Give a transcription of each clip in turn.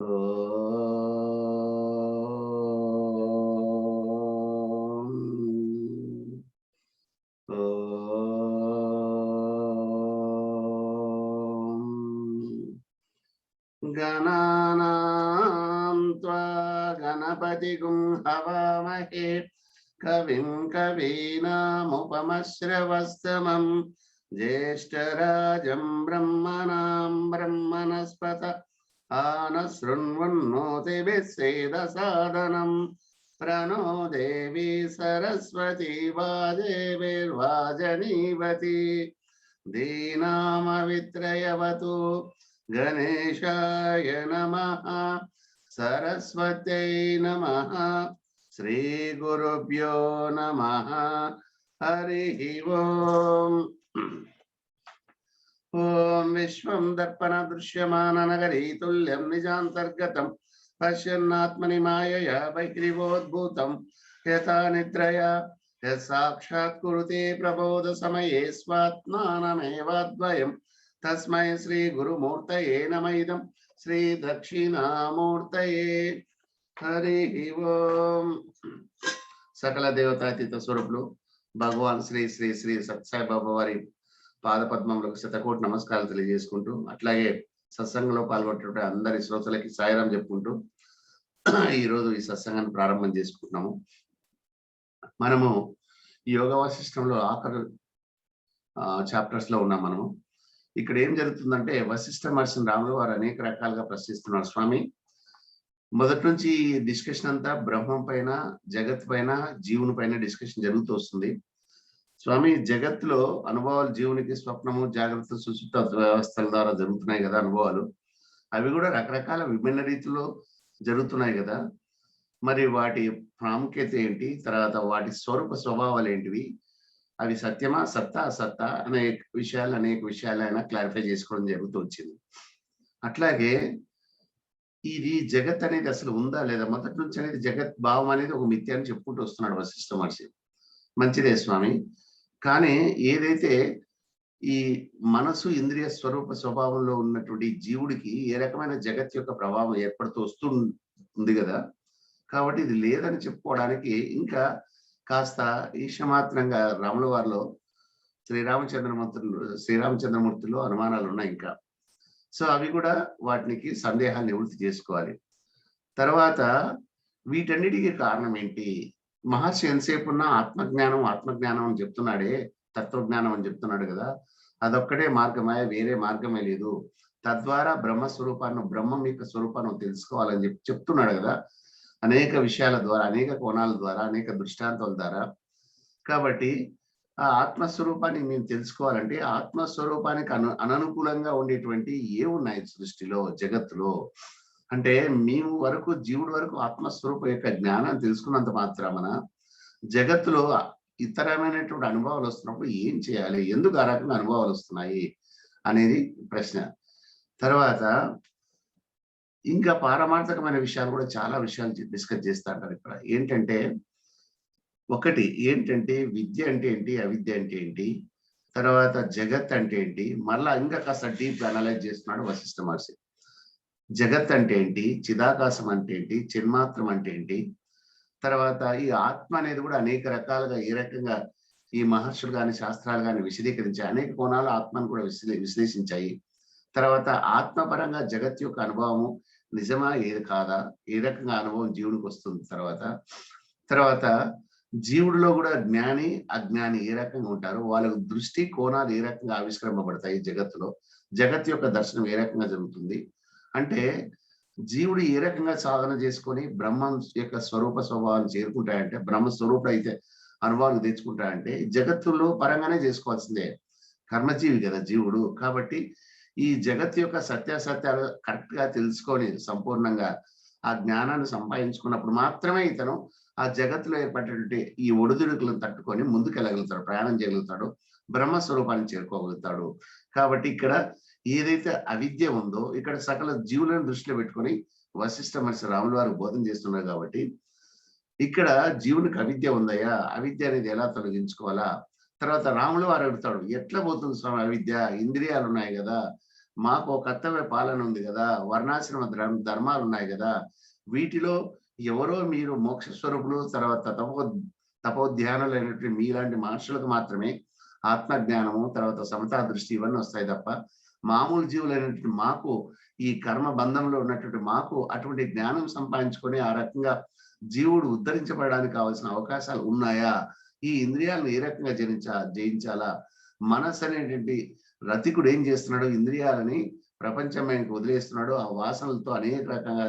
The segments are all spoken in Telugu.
ఓం ఓం గణానాం త్వా గణపతిగుం హవామహే కవిం కవీనాముపమశ్రవస్తమం జ్యేష్ఠరాజం బ్రహ్మణాం బ్రహ్మణస్పత ఆనశృణ్వన్నోతిభిः సేదసాదనం ప్రణో దేవి సరస్వతి వాదేవిర్వాజనీవతి దీనామవిత్రయవతు గణేశాయ నమః సరస్వత్యై నమః శ్రీ గురుభ్యో నమః హరి ఓం ఓం విశ్వం దర్పణ దృశ్యమాన నగరీ తుల్యం నిజాంతర్గతం పశ్యన్నాత్మని మాయయా బహిరివోద్భూతం యథా నిద్రయా యత్సాక్షాత్కురుతే ప్రబోధ సమయే స్వాత్మానమేవాద్వయం తస్మై శ్రీ గురుమూర్తయే నమ ఇదం శ్రీ దక్షిణామూర్తయే హరి ఓం. సకల దేవతాతీత స్వరూపులు భగవాన్ శ్రీ శ్రీ శ్రీ సత్సాయిబాబా వారి పాదపద్మములకు శతకోటి నమస్కారాలు తెలియజేసుకుంటూ, అట్లాగే సత్సంగంలో పాల్గొంటుంటే అందరి శ్రోతలకి సాయిరాం చెప్పుకుంటూ ఈరోజు ఈ సత్సంగాన్ని ప్రారంభం చేసుకుంటున్నాము. మనము యోగ వశిష్టంలో ఆఖరి చాప్టర్స్ లో ఉన్నాం. మనము ఇక్కడ ఏం జరుగుతుందంటే, వశిష్ఠ మహర్షిని రాములు వారు అనేక రకాలుగా ప్రశ్నిస్తున్నారు. స్వామి, మొదటి నుంచి డిస్కషన్ అంతా బ్రహ్మం పైన, జగత్ పైన, జీవుని పైన డిస్కషన్ జరుగుతూ వస్తుంది. స్వామి, జగత్తులో అనుభవాలు జీవునికి స్వప్నము, జాగ్రత్త, సుషుప్త వ్యవస్థల ద్వారా జరుగుతున్నాయి కదా అనుభవాలు. అవి కూడా రకరకాల విభిన్న రీతిలో జరుగుతున్నాయి కదా. మరి వాటి ప్రాముఖ్యత ఏంటి, తర్వాత వాటి స్వరూప స్వభావాలు ఏంటివి, అవి సత్యమా, సత్తా, అసత్తా అనేక విషయాలు ఆయన క్లారిఫై చేసుకోవడం జరుగుతూ వచ్చింది. అట్లాగే ఇది జగత్ అనేది అసలు ఉందా లేదా, మొదటి నుంచి అనేది జగత్ భావం అనేది ఒక మిథ్య అని చెప్పుకుంటూ వస్తున్నాడు వశిష్ఠ మహర్షి. మంచిదే స్వామి, కానీ ఏదైతే ఈ మనసు ఇంద్రియ స్వరూప స్వభావంలో ఉన్నటువంటి జీవుడికి ఏ రకమైన జగత్ యొక్క ప్రభావం ఏర్పడుతూ వస్తుంది కదా, కాబట్టి ఇది లేదని చెప్పుకోవడానికి ఇంకా కాస్త ఈశమాత్రంగా రాముల వారిలో శ్రీరామచంద్రమూర్తిలో అనుమానాలు ఉన్నాయి ఇంకా. సో అవి కూడా వాటికి సందేహాలు నివృత్తి చేసుకోవాలి. తర్వాత వీటన్నిటికీ కారణం ఏంటి? మహర్షి ఎంతసేపు ఉన్న ఆత్మజ్ఞానం అని చెప్తున్నాడే, తత్వజ్ఞానం అని చెప్తున్నాడు కదా, అదొక్కటే మార్గమే, వేరే మార్గమే లేదు. తద్వారా బ్రహ్మం యొక్క స్వరూపాన్ని తెలుసుకోవాలని చెప్తున్నాడు కదా, అనేక విషయాల ద్వారా, అనేక కోణాల ద్వారా, అనేక దృష్టాంతాల ద్వారా. కాబట్టి ఆ ఆత్మస్వరూపాన్ని మేము తెలుసుకోవాలంటే ఆత్మస్వరూపానికి అననుకూలంగా ఉండేటువంటి ఏమున్నాయి సృష్టిలో, జగత్తులో అంటే, మేము వరకు జీవుడి వరకు ఆత్మస్వరూపం యొక్క జ్ఞానాన్ని తెలుసుకున్నంత మాత్రమన జగత్తులో ఇతరమైనటువంటి అనుభవాలు వస్తున్నప్పుడు ఏం చేయాలి, ఎందుకు ఆ రకంగా అనుభవాలు వస్తున్నాయి అనేది ప్రశ్న. తర్వాత ఇంకా పారమార్థకమైన విషయాలు కూడా చాలా విషయాలు డిస్కస్ చేస్తా అంటారు ఇక్కడ. ఒకటి ఏంటంటే విద్య అంటే ఏంటి, అవిద్య అంటే ఏంటి, తర్వాత జగత్ అంటే ఏంటి, మళ్ళా ఇంకా కాస్త డీప్ అనలైజ్ చేస్తున్నాడు వశిష్ఠ మహర్షి. జగత్ అంటే ఏంటి, చిదాకాశం అంటే ఏంటి, చిన్మాత్రం అంటే ఏంటి, తర్వాత ఈ ఆత్మ అనేది కూడా అనేక రకాలుగా ఏ రకంగా ఈ మహర్షులు కానీ శాస్త్రాలు కానీ విశదీకరించాయి, అనేక కోణాలు ఆత్మను కూడా విశ్లేషించాయి. తర్వాత ఆత్మపరంగా జగత్ యొక్క అనుభవము నిజమా ఏది కాదా, ఏ రకంగా అనుభవం జీవుడికి వస్తుంది, తర్వాత జీవుడిలో కూడా జ్ఞాని అజ్ఞాని ఏ రకంగా ఉంటారు, వాళ్ళ దృష్టి కోణాలు ఏ రకంగా ఆవిష్కరింపబడతాయి జగత్తులో, జగత్ యొక్క దర్శనం ఏ రకంగా జరుగుతుంది, అంటే జీవుడు ఏ రకంగా సాధన చేసుకొని బ్రహ్మం యొక్క స్వరూప స్వభావాలు చేరుకుంటాయంటే, బ్రహ్మ స్వరూపుడు అయితే అనుభవాలు తెచ్చుకుంటాయంటే జగత్తులో పరంగానే చేసుకోవాల్సిందే, కర్మజీవి కదా జీవుడు. కాబట్టి ఈ జగత్ యొక్క సత్యాసత్యాలు కరెక్ట్ గా తెలుసుకొని సంపూర్ణంగా ఆ జ్ఞానాన్ని సంపాదించుకున్నప్పుడు మాత్రమే ఇతను ఆ జగత్తులో ఏర్పడేటువంటి ఈ ఒడిదుడుకులను తట్టుకొని ముందుకెళ్ళగలుగుతాడు, ప్రయాణం చేయగలుగుతాడు, బ్రహ్మస్వరూపాన్ని చేరుకోగలుగుతాడు. కాబట్టి ఇక్కడ ఏదైతే అవిద్య ఉందో ఇక్కడ సకల జీవులను దృష్టిలో పెట్టుకొని వశిష్ఠ మహర్షి రాముల వారు బోధన చేస్తున్నారు. కాబట్టి ఇక్కడ జీవునికి అవిద్య ఉందయ్యా, అవిద్య అనేది ఎలా తొలగించుకోవాలా. తర్వాత రాముల వారు అడుగుతాడు, ఎట్లా పోతుంది స్వామి అవిద్య, ఇంద్రియాలు ఉన్నాయి కదా, మాకు ఒక కర్తవ్య పాలన ఉంది కదా, వర్ణాశ్రమ ధర్మాలు ఉన్నాయి కదా, వీటిలో ఎవరో మీరు మోక్ష స్వరూపులు, తర్వాత తపోధ్యానులైనటువంటి మీలాంటి మహర్షులకు మాత్రమే ఆత్మ జ్ఞానము, తర్వాత సమతా దృష్టి ఇవన్నీ వస్తాయి తప్ప మామూలు జీవులైనటువంటి మాకు, ఈ కర్మ బంధంలో ఉన్నటువంటి మాకు అటువంటి జ్ఞానం సంపాదించుకొని ఆ రకంగా జీవుడు ఉద్ధరించబడడానికి కావాల్సిన అవకాశాలు ఉన్నాయా? ఈ ఇంద్రియాలను ఏ రకంగా జయించాలా? మనస్సు అనేటువంటి రతికుడు ఏం చేస్తున్నాడు? ఇంద్రియాలని ప్రపంచమయంకి వదిలేస్తున్నాడు. ఆ వాసనలతో అనేక రకంగా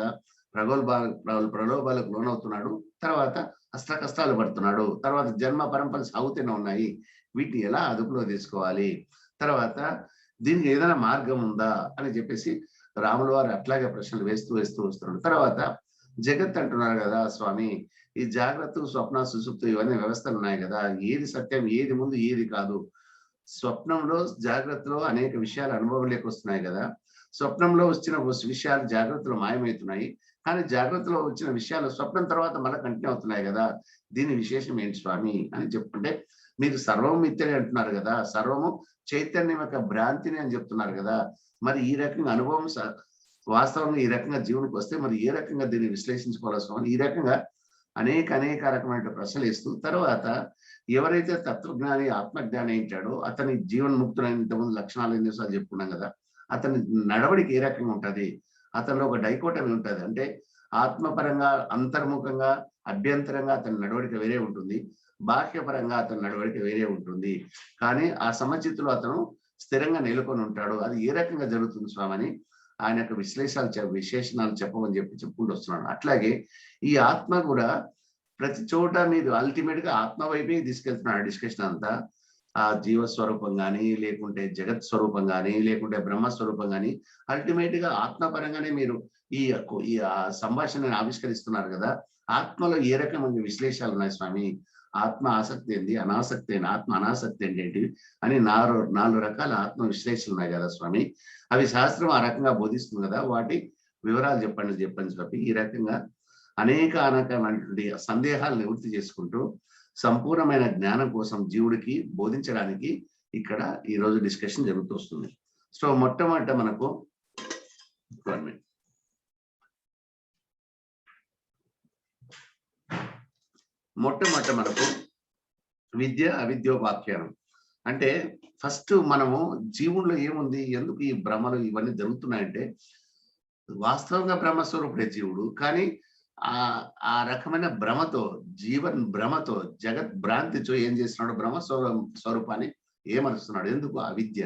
ప్రలోభాలకు లోనవుతున్నాడు. తర్వాత అష్ట కష్టాలు పడుతున్నాడు. తర్వాత జన్మ పరంపరలు సాగుతూనే ఉన్నాయి. వీటిని ఎలా అదుపులో తీసుకోవాలి? తర్వాత దీనికి ఏదైనా మార్గం ఉందా అని చెప్పేసి రాముల వారు అట్లాగే ప్రశ్నలు వేస్తూ వస్తున్నాడు. తర్వాత జగత్ అంటున్నారు కదా స్వామి, ఈ జాగ్రత్త, స్వప్న, సుషుప్తి ఇవన్నీ వ్యవస్థలు ఉన్నాయి కదా, ఏది సత్యం, ఏది ముందు, ఏది కాదు? స్వప్నంలో, జాగ్రత్తలో అనేక విషయాలు అనుభవంలోకి వస్తున్నాయి కదా. స్వప్నంలో వచ్చిన విషయాలు జాగ్రత్తలో మాయమవుతున్నాయి, కానీ జాగ్రత్తలో వచ్చిన విషయాలు స్వప్నం తర్వాత మళ్ళీ కంటిన్యూ అవుతున్నాయి కదా. దీని విశేషం ఏంటి స్వామి అని చెప్పుకుంటే, మీరు సర్వం మిథ్యని అంటున్నారు కదా, సర్వము చైతన్యం యొక్క భ్రాంతిని అని చెప్తున్నారు కదా. మరి ఈ రకంగా అనుభవం వాస్తవంగా ఈ రకంగా జీవునికి వస్తే మరి ఏ రకంగా దీన్ని విశ్లేషించుకోవాల్సి స్వామి? ఈ రకంగా అనేక రకమైన ప్రశ్నలు ఇస్తూ, తర్వాత ఎవరైతే తత్వజ్ఞాని, ఆత్మజ్ఞాని ఏంటాడో అతని జీవన్ముక్తులైన ఇంతకుముందు లక్షణాలు ఎన్నిసార్లు చెప్పుకున్నాం కదా, అతని నడవడికి ఏ రకంగా ఉంటది? అతనిలో ఒక డైకోటమీ ఉంటది. అంటే ఆత్మపరంగా, అంతర్ముఖంగా, అభ్యంతరంగా అతని నడవడిక వేరే ఉంటుంది, బాహ్యపరంగా అతని నడవడిక వేరే ఉంటుంది. కానీ ఆ సమచిత్తులో అతను స్థిరంగా నెలకొని ఉంటాడు. అది ఏ రకంగా జరుగుతుంది స్వామి? ఆయన యొక్క విశేషణాలు చెప్పమని చెప్పుకుంటూ వస్తున్నాడు. అట్లాగే ఈ ఆత్మ కూడా ప్రతి చోట మీరు అల్టిమేట్ గా ఆత్మ వైపే తీసుకెళ్తున్నాడు డిస్కషన్ అంతా. ఆ జీవస్వరూపం కానీ, లేకుంటే జగత్ స్వరూపం కానీ, లేకుంటే బ్రహ్మస్వరూపం కానీ, అల్టిమేట్ గా ఆత్మపరంగానే మీరు ఈ ఈ సంభాషణని ఆవిష్కరిస్తున్నారు కదా. ఆత్మలో ఏ రకమైన విశ్లేషణలు ఉన్నాయి స్వామి? ఆత్మ ఆసక్తి ఏంటి, అనాసక్తి ఏంటి, ఆత్మ అనాసక్తి ఏంటి అని నాలుగు రకాల ఆత్మ విశ్లేషణలు ఉన్నాయి కదా స్వామి. అవి శాస్త్రం ఆ రకంగా బోధిస్తుంది కదా, వాటి వివరాలు చెప్పండి స్వామి. ఈ రకంగా అనేకమైనటువంటి సందేహాలు నివృత్తి చేసుకుంటూ సంపూర్ణమైన జ్ఞానం కోసం జీవుడికి బోధించడానికి ఇక్కడ ఈ రోజు డిస్కషన్ జరుగుతూ వస్తుంది. సో మొట్టమొదట మనకు విద్య అవిద్యోపాఖ్యానం. అంటే ఫస్ట్ మనము జీవుల్లో ఏముంది, ఎందుకు ఈ భ్రమలు ఇవన్నీ జరుగుతున్నాయంటే, వాస్తవంగా బ్రహ్మస్వరూపుడే జీవుడు, కానీ ఆ రకమైన భ్రమతో జగత్ భ్రాంతితో ఏం చేస్తున్నాడు? బ్రహ్మ స్వరూపాన్ని ఏమరుస్తున్నాడు? ఎందుకు? అవిద్య.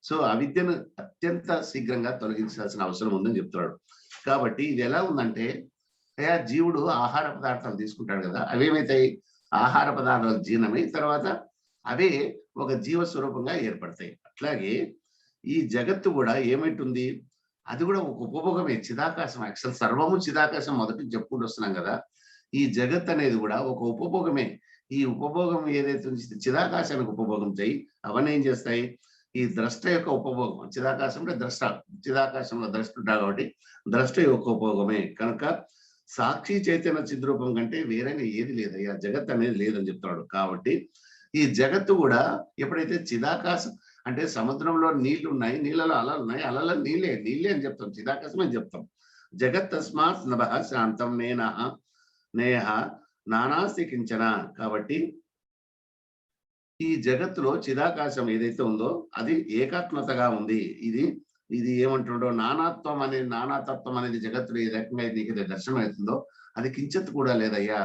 సో అవిద్యను అత్యంత శీఘ్రంగా తొలగించాల్సిన అవసరం ఉందని చెప్తున్నాడు. కాబట్టి ఇది ఎలా ఉందంటే, జీవుడు ఆహార పదార్థాలు తీసుకుంటాడు కదా, అవేమైతాయి? ఆహార పదార్థాలు జీర్ణమై తర్వాత అవే ఒక జీవ స్వరూపంగా ఏర్పడతాయి. అట్లాగే ఈ జగత్తు కూడా ఏమైతుంది? అది కూడా ఒక ఉపభోగమే, చిదాకాశం. యాక్చువల్ సర్వము చిదాకాశం మొదటి చెప్పుకుంటూ వస్తున్నాం కదా. ఈ జగత్ అనేది కూడా ఒక ఉపభోగమే. ఈ ఉపభోగం ఏదైతే చిదాకాశానికి ఉపభోగం చేయి, అవన్నీ ఏం చేస్తాయి? ఈ ద్రష్ట యొక్క ఉపభోగం. చిదాకాశంలో ద్రష్ట, చిదాకాశంలో ద్రష్టుంటా కాబట్టి ద్రష్ట యొక్క ఉపభోగమే. కనుక సాక్షి చైతన్య చిద్రూపం కంటే వేరైన ఏది లేదయ్యా, జగత్ అనేది లేదని చెప్తాడు. కాబట్టి ఈ జగత్తు కూడా ఎప్పుడైతే చిదాకాశం అంటే సముద్రంలో నీళ్లు ఉన్నాయి, నీళ్ళలో అలలు ఉన్నాయి, అలలో నీళ్ళే అని చెప్తాం, చిదాకాశం అని చెప్తాం. జగత్ తస్మాత్ నభః శాంతం నేహ నానాస్తి కించన. కాబట్టి ఈ జగత్తులో చిదాకాశం ఏదైతే ఉందో అది ఏకాత్మతగా ఉంది. ఇది ఏమంటుండో నానాతత్వం అనేది జగత్తులో ఏ రకంగా నీకు దర్శనం అవుతుందో అది కించెత్తు కూడా లేదయ్యా.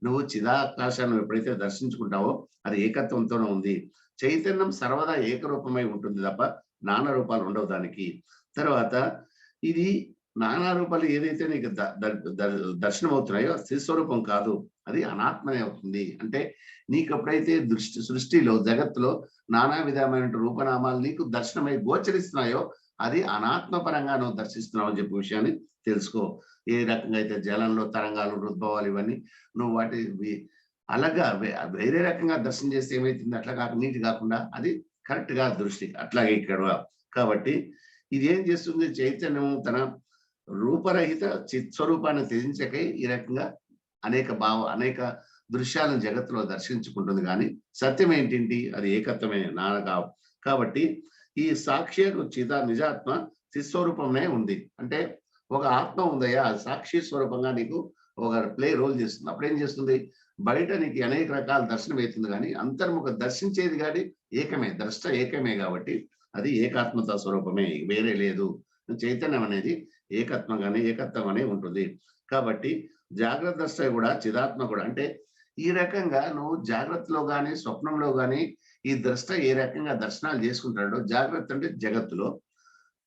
నువ్వు చిదాకాశాన్ని ఎప్పుడైతే దర్శించుకుంటావో అది ఏకత్వంతోనే ఉంది. చైతన్యం సర్వదా ఏకరూపమై ఉంటుంది తప్ప నానా రూపాలు ఉండవు దానికి. తర్వాత ఇది నానా రూపాలు ఏదైతే నీకు దర్శనం అవుతున్నాయో స్థిరస్వరూపం కాదు, అది అనాత్మనే అవుతుంది. అంటే నీకు ఎప్పుడైతే సృష్టిలో జగత్తులో నానా విధమైన రూపనామాలు నీకు దర్శనమై గోచరిస్తున్నాయో అది అనాత్మపరంగా నువ్వు దర్శిస్తున్నావు అని చెప్పే విషయాన్ని తెలుసుకో. ఏ రకంగా అయితే జలంలో తరంగాలు, రుద్భవాలు ఇవన్నీ నువ్వు వాటి అలాగా వేరే రకంగా దర్శనం చేస్తే ఏమైతుంది? అట్లా నీటి కాకుండా అది కరెక్ట్ గా దృష్టి. అట్లాగే ఇక్కడ కాబట్టి ఇది ఏం చేస్తుంది? చైతన్యం తన రూపరహిత చిత్స్వరూపాన్ని త్యజించకై ఈ రకంగా అనేక దృశ్యాలను జగత్తులో దర్శించుకుంటుంది. కానీ సత్యం ఏంటి? అది ఏకత్వమే, నాన్న కాబట్టి ఈ సాక్షి నిజాత్మ చిస్వరూపమే ఉంది. అంటే ఒక ఆత్మ ఉందయ్యా, సాక్షి స్వరూపంగా నీకు ఒక ప్లే రోల్ చేస్తుంది. అప్పుడు ఏం చేస్తుంది, బయట నీకు అనేక రకాల దర్శనం అవుతుంది, కానీ అంతర్ముఖ దర్శించేది కానీ ఏకమే, ద్రష్ట ఏకమే. కాబట్టి అది ఏకాత్మత స్వరూపమే, వేరే లేదు. చైతన్యం అనేది ఏకత్వంగానే ఉంటుంది. కాబట్టి జాగ్రత్త ద్రష్ట కూడా చిదాత్మ కూడా, అంటే ఈ రకంగా నువ్వు జాగ్రత్తలో కానీ స్వప్నంలో కానీ ఈ ద్రష్ట ఏ రకంగా దర్శనాలు చేసుకుంటాడో, జాగ్రత్త అంటే జగత్తులో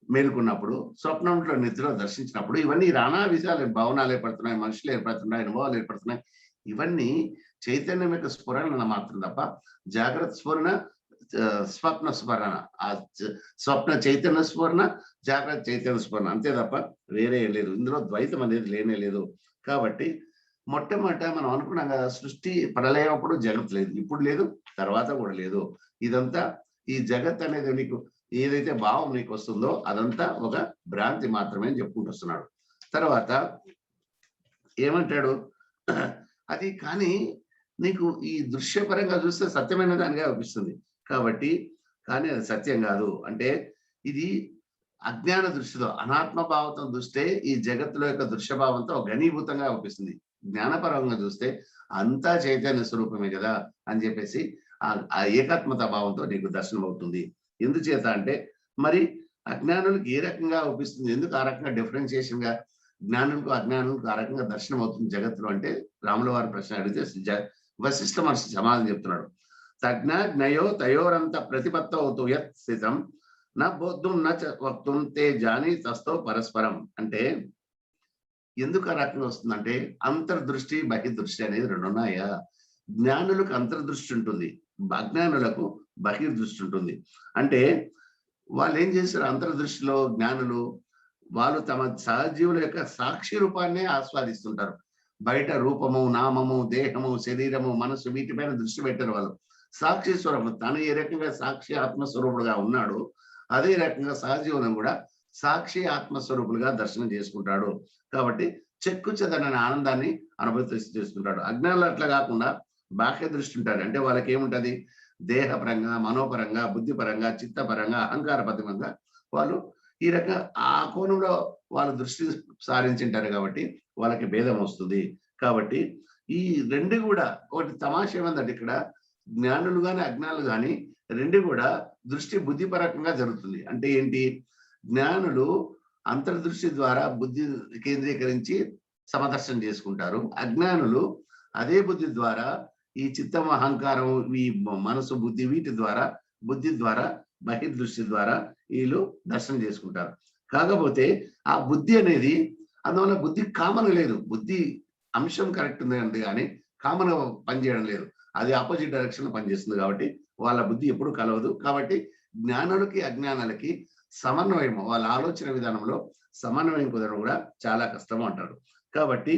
మేలుకున్నప్పుడు, స్వప్నంలో నిద్రలో దర్శించినప్పుడు ఇవన్నీ నానా విషయాలు, భవనాలు ఏర్పడుతున్నాయి, మనుషులు ఏర్పడుతున్నాయి, అనుభవాలు ఏర్పడుతున్నాయి. ఇవన్నీ చైతన్యం యొక్క స్ఫురణ మాత్రం తప్ప జాగ్రత్త స్ఫురణ, స్వప్న స్మరణ, ఆ స్వప్న చైతన్య స్ఫురణ, జాగ్రత్త చైతన్య స్ఫురణ, అంతే తప్ప వేరే లేదు. ఇందులో ద్వైతం అనేది లేనే లేదు. కాబట్టి మొట్టమొదట మనం అనుకున్నాం కదా, సృష్టి ప్రళయం అప్పుడు జగత్ లేదు, ఇప్పుడు లేదు, తర్వాత కూడా లేదు. ఇదంతా ఈ జగత్ అనేది నీకు ఏదైతే భావం నీకు వస్తుందో అదంతా ఒక భ్రాంతి మాత్రమే అని చెప్పుకుంటూ వస్తున్నాడు. తర్వాత ఏమంటాడు, అది కానీ నీకు ఈ దృశ్యపరంగా చూస్తే సత్యమైన దానిగా అనిపిస్తుంది. కాబట్టి కానీ అది సత్యం కాదు. అంటే ఇది అజ్ఞాన దృష్టితో, అనాత్మ భావంతో చూస్తే ఈ జగత్తులో యొక్క దృశ్యభావంతో ఘనీభూతంగా అనిపిస్తుంది. జ్ఞానపరంగా చూస్తే అంతా చైతన్య స్వరూపమే కదా అని చెప్పేసి ఆ ఏకాత్మత భావంతో నీకు దర్శనం అవుతుంది. ఎందుచేత అంటే మరి అజ్ఞానులకు ఏ రకంగా అనిపిస్తుంది, ఎందుకు ఆ రకంగా డిఫరెన్షియేషన్ గా జ్ఞానులకు అజ్ఞానులకు ఆ రకంగా దర్శనం అవుతుంది జగత్తులో అంటే, రాముల వారి ప్రశ్న అడిగితే వశిష్ఠ మహర్షి సమాధానం చెప్తున్నాడు. తజ్ఞ జ్ఞయో తయోరంత ప్రతిపత్తవుతూ యత్ స్థితం నా బోద్ధం వక్తుం తే జాని తస్తో పరస్పరం. అంటే ఎందుకు ఆ రకంగా వస్తుందంటే, అంతర్దృష్టి బహిర్దృష్టి అనేది రెండు ఉన్నాయా. జ్ఞానులకు అంతర్దృష్టి ఉంటుంది, అజ్ఞానులకు బహిర్దృష్టి ఉంటుంది. అంటే వాళ్ళు ఏం చేశారు, అంతర్దృష్టిలో జ్ఞానులు వాళ్ళు తమ సహజీవుల యొక్క సాక్షి రూపాన్నే ఆస్వాదిస్తుంటారు. బయట రూపము, నామము, దేహము, శరీరము, మనసు వీటిపైన దృష్టి పెట్టారు. వాళ్ళు సాక్షి స్వరూపం, తను ఏ రకంగా సాక్షి ఆత్మస్వరూపుడుగా ఉన్నాడు, అదే రకంగా సహజీవనం కూడా సాక్షి ఆత్మస్వరూపులుగా దర్శనం చేసుకుంటాడు. కాబట్టి చెక్కు చెదరని ఆనందాన్ని అనుభూతి చేసుకుంటాడు. అజ్ఞానులు అట్లా కాకుండా బాహ్య దృష్టి ఉంటారు. అంటే వాళ్ళకి ఏముంటది, దేహపరంగా, మనోపరంగా, బుద్ధిపరంగా, చిత్తపరంగా, అహంకారపరంగా వాళ్ళు ఈ రకంగా ఆ కోణంలో వాళ్ళు దృష్టి సారించింటారు. కాబట్టి వాళ్ళకి భేదం వస్తుంది. కాబట్టి ఈ రెండు కూడా ఒకటి తమాష ఏమందంటే, ఇక్కడ జ్ఞానులు కానీ అజ్ఞానులు కానీ రెండు కూడా దృష్టి బుద్ధిపరంగా జరుగుతుంది. అంటే ఏంటి, జ్ఞానులు అంతర్దృష్టి ద్వారా బుద్ధి కేంద్రీకరించి సమదర్శనం చేసుకుంటారు. అజ్ఞానులు అదే బుద్ధి ద్వారా ఈ చిత్తం, అహంకారం, ఈ మనసు, బుద్ధి వీటి ద్వారా, బుద్ధి ద్వారా, బహిర్దృష్టి ద్వారా వీళ్ళు దర్శనం చేసుకుంటారు. కాకపోతే ఆ బుద్ధి అనేది, అందువల్ల బుద్ధి కామన్ లేదు, బుద్ధి అంశం కరెక్ట్ ఉంది కానీ కామన్ పనిచేయడం లేదు, అది ఆపోజిట్ డైరెక్షన్ పనిచేస్తుంది. కాబట్టి వాళ్ళ బుద్ధి ఎప్పుడు కలవదు. కాబట్టి జ్ఞానులకి అజ్ఞానాలకి సమన్వయం, వాళ్ళ ఆలోచన విధానంలో సమన్వయం కుదరడం కూడా చాలా కష్టం అంటారు. కాబట్టి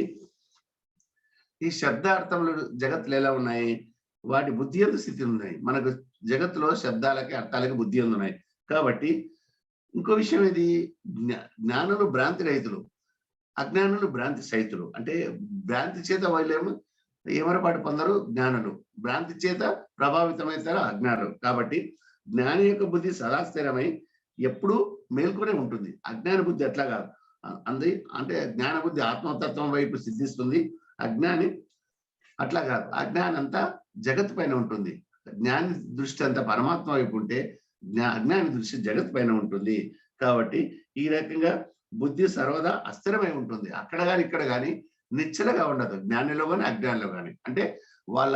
ఈ శబ్దార్థములు జగత్తులు ఎలా ఉన్నాయి, వాటి బుద్ధి ఎందు స్థితి ఉన్నాయి. మనకు జగత్తులో శబ్దాలకి అర్థాలకి బుద్ధి ఎందు ఉన్నాయి. కాబట్టి ఇంకో విషయం ఇది, జ్ఞానులు భ్రాంతి రహితులు, అజ్ఞానులు భ్రాంతి సహితులు. అంటే భ్రాంతి చేత వాళ్ళు ఏమరపాటు పొందరు జ్ఞానులు, భ్రాంతి చేత ప్రభావితమవుతారు అజ్ఞానులు. కాబట్టి జ్ఞాని యొక్క బుద్ధి సదా స్థిరమై ఎప్పుడూ మేల్కొనే ఉంటుంది. అజ్ఞాన బుద్ధి అట్లా కాదు. అంటే జ్ఞాన బుద్ధి ఆత్మతత్వం వైపు సిద్ధిస్తుంది, అజ్ఞాని అట్లా కాదు. అజ్ఞానం అంతా జగత్ పైన ఉంటుంది. జ్ఞాని దృష్టి అంతా పరమాత్మ వైపు ఉంటే అజ్ఞాని దృష్టి జగత్ పైన ఉంటుంది. కాబట్టి ఈ రకంగా బుద్ధి సర్వదా అస్థిరమై ఉంటుంది. అక్కడ కానీ ఇక్కడ కానీ నిశ్చలగా ఉండదు, జ్ఞానిలో కానీ అజ్ఞానిలో కానీ. అంటే వాళ్ళ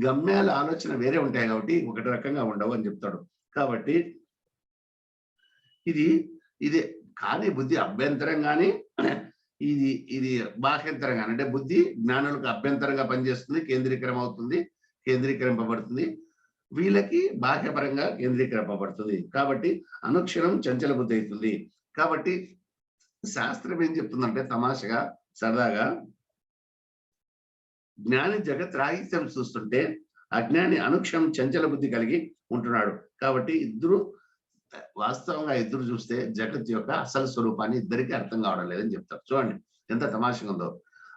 గమ్యాల ఆలోచన వేరే ఉంటాయి కాబట్టి ఒకటి రకంగా ఉండవు అని చెప్తాడు. కాబట్టి ఇది కానీ బుద్ధి అభ్యంతరం కానీ ఇది బాహ్యంతరంగా, అంటే బుద్ధి జ్ఞానులకు అభ్యంతరంగా పనిచేస్తుంది, కేంద్రీకరింపబడుతుంది, వీళ్ళకి బాహ్యపరంగా కేంద్రీకరింపబడుతుంది. కాబట్టి అనుక్షణం చంచల బుద్ధి అవుతుంది. కాబట్టి శాస్త్రం ఏం చెప్తుందంటే తమాషగా సరదాగా, జ్ఞాని జగత్ రాహిత్యం చూస్తుంటే అజ్ఞాని అనుక్షణం చంచల బుద్ధి కలిగి ఉంటున్నాడు. కాబట్టి వాస్తవంగా ఇద్దరు చూస్తే జగత్ యొక్క అసలు స్వరూపాన్ని ఇద్దరికి అర్థం కావడం లేదని చెప్తారు. చూడండి ఎంత తమాషగా ఉందో.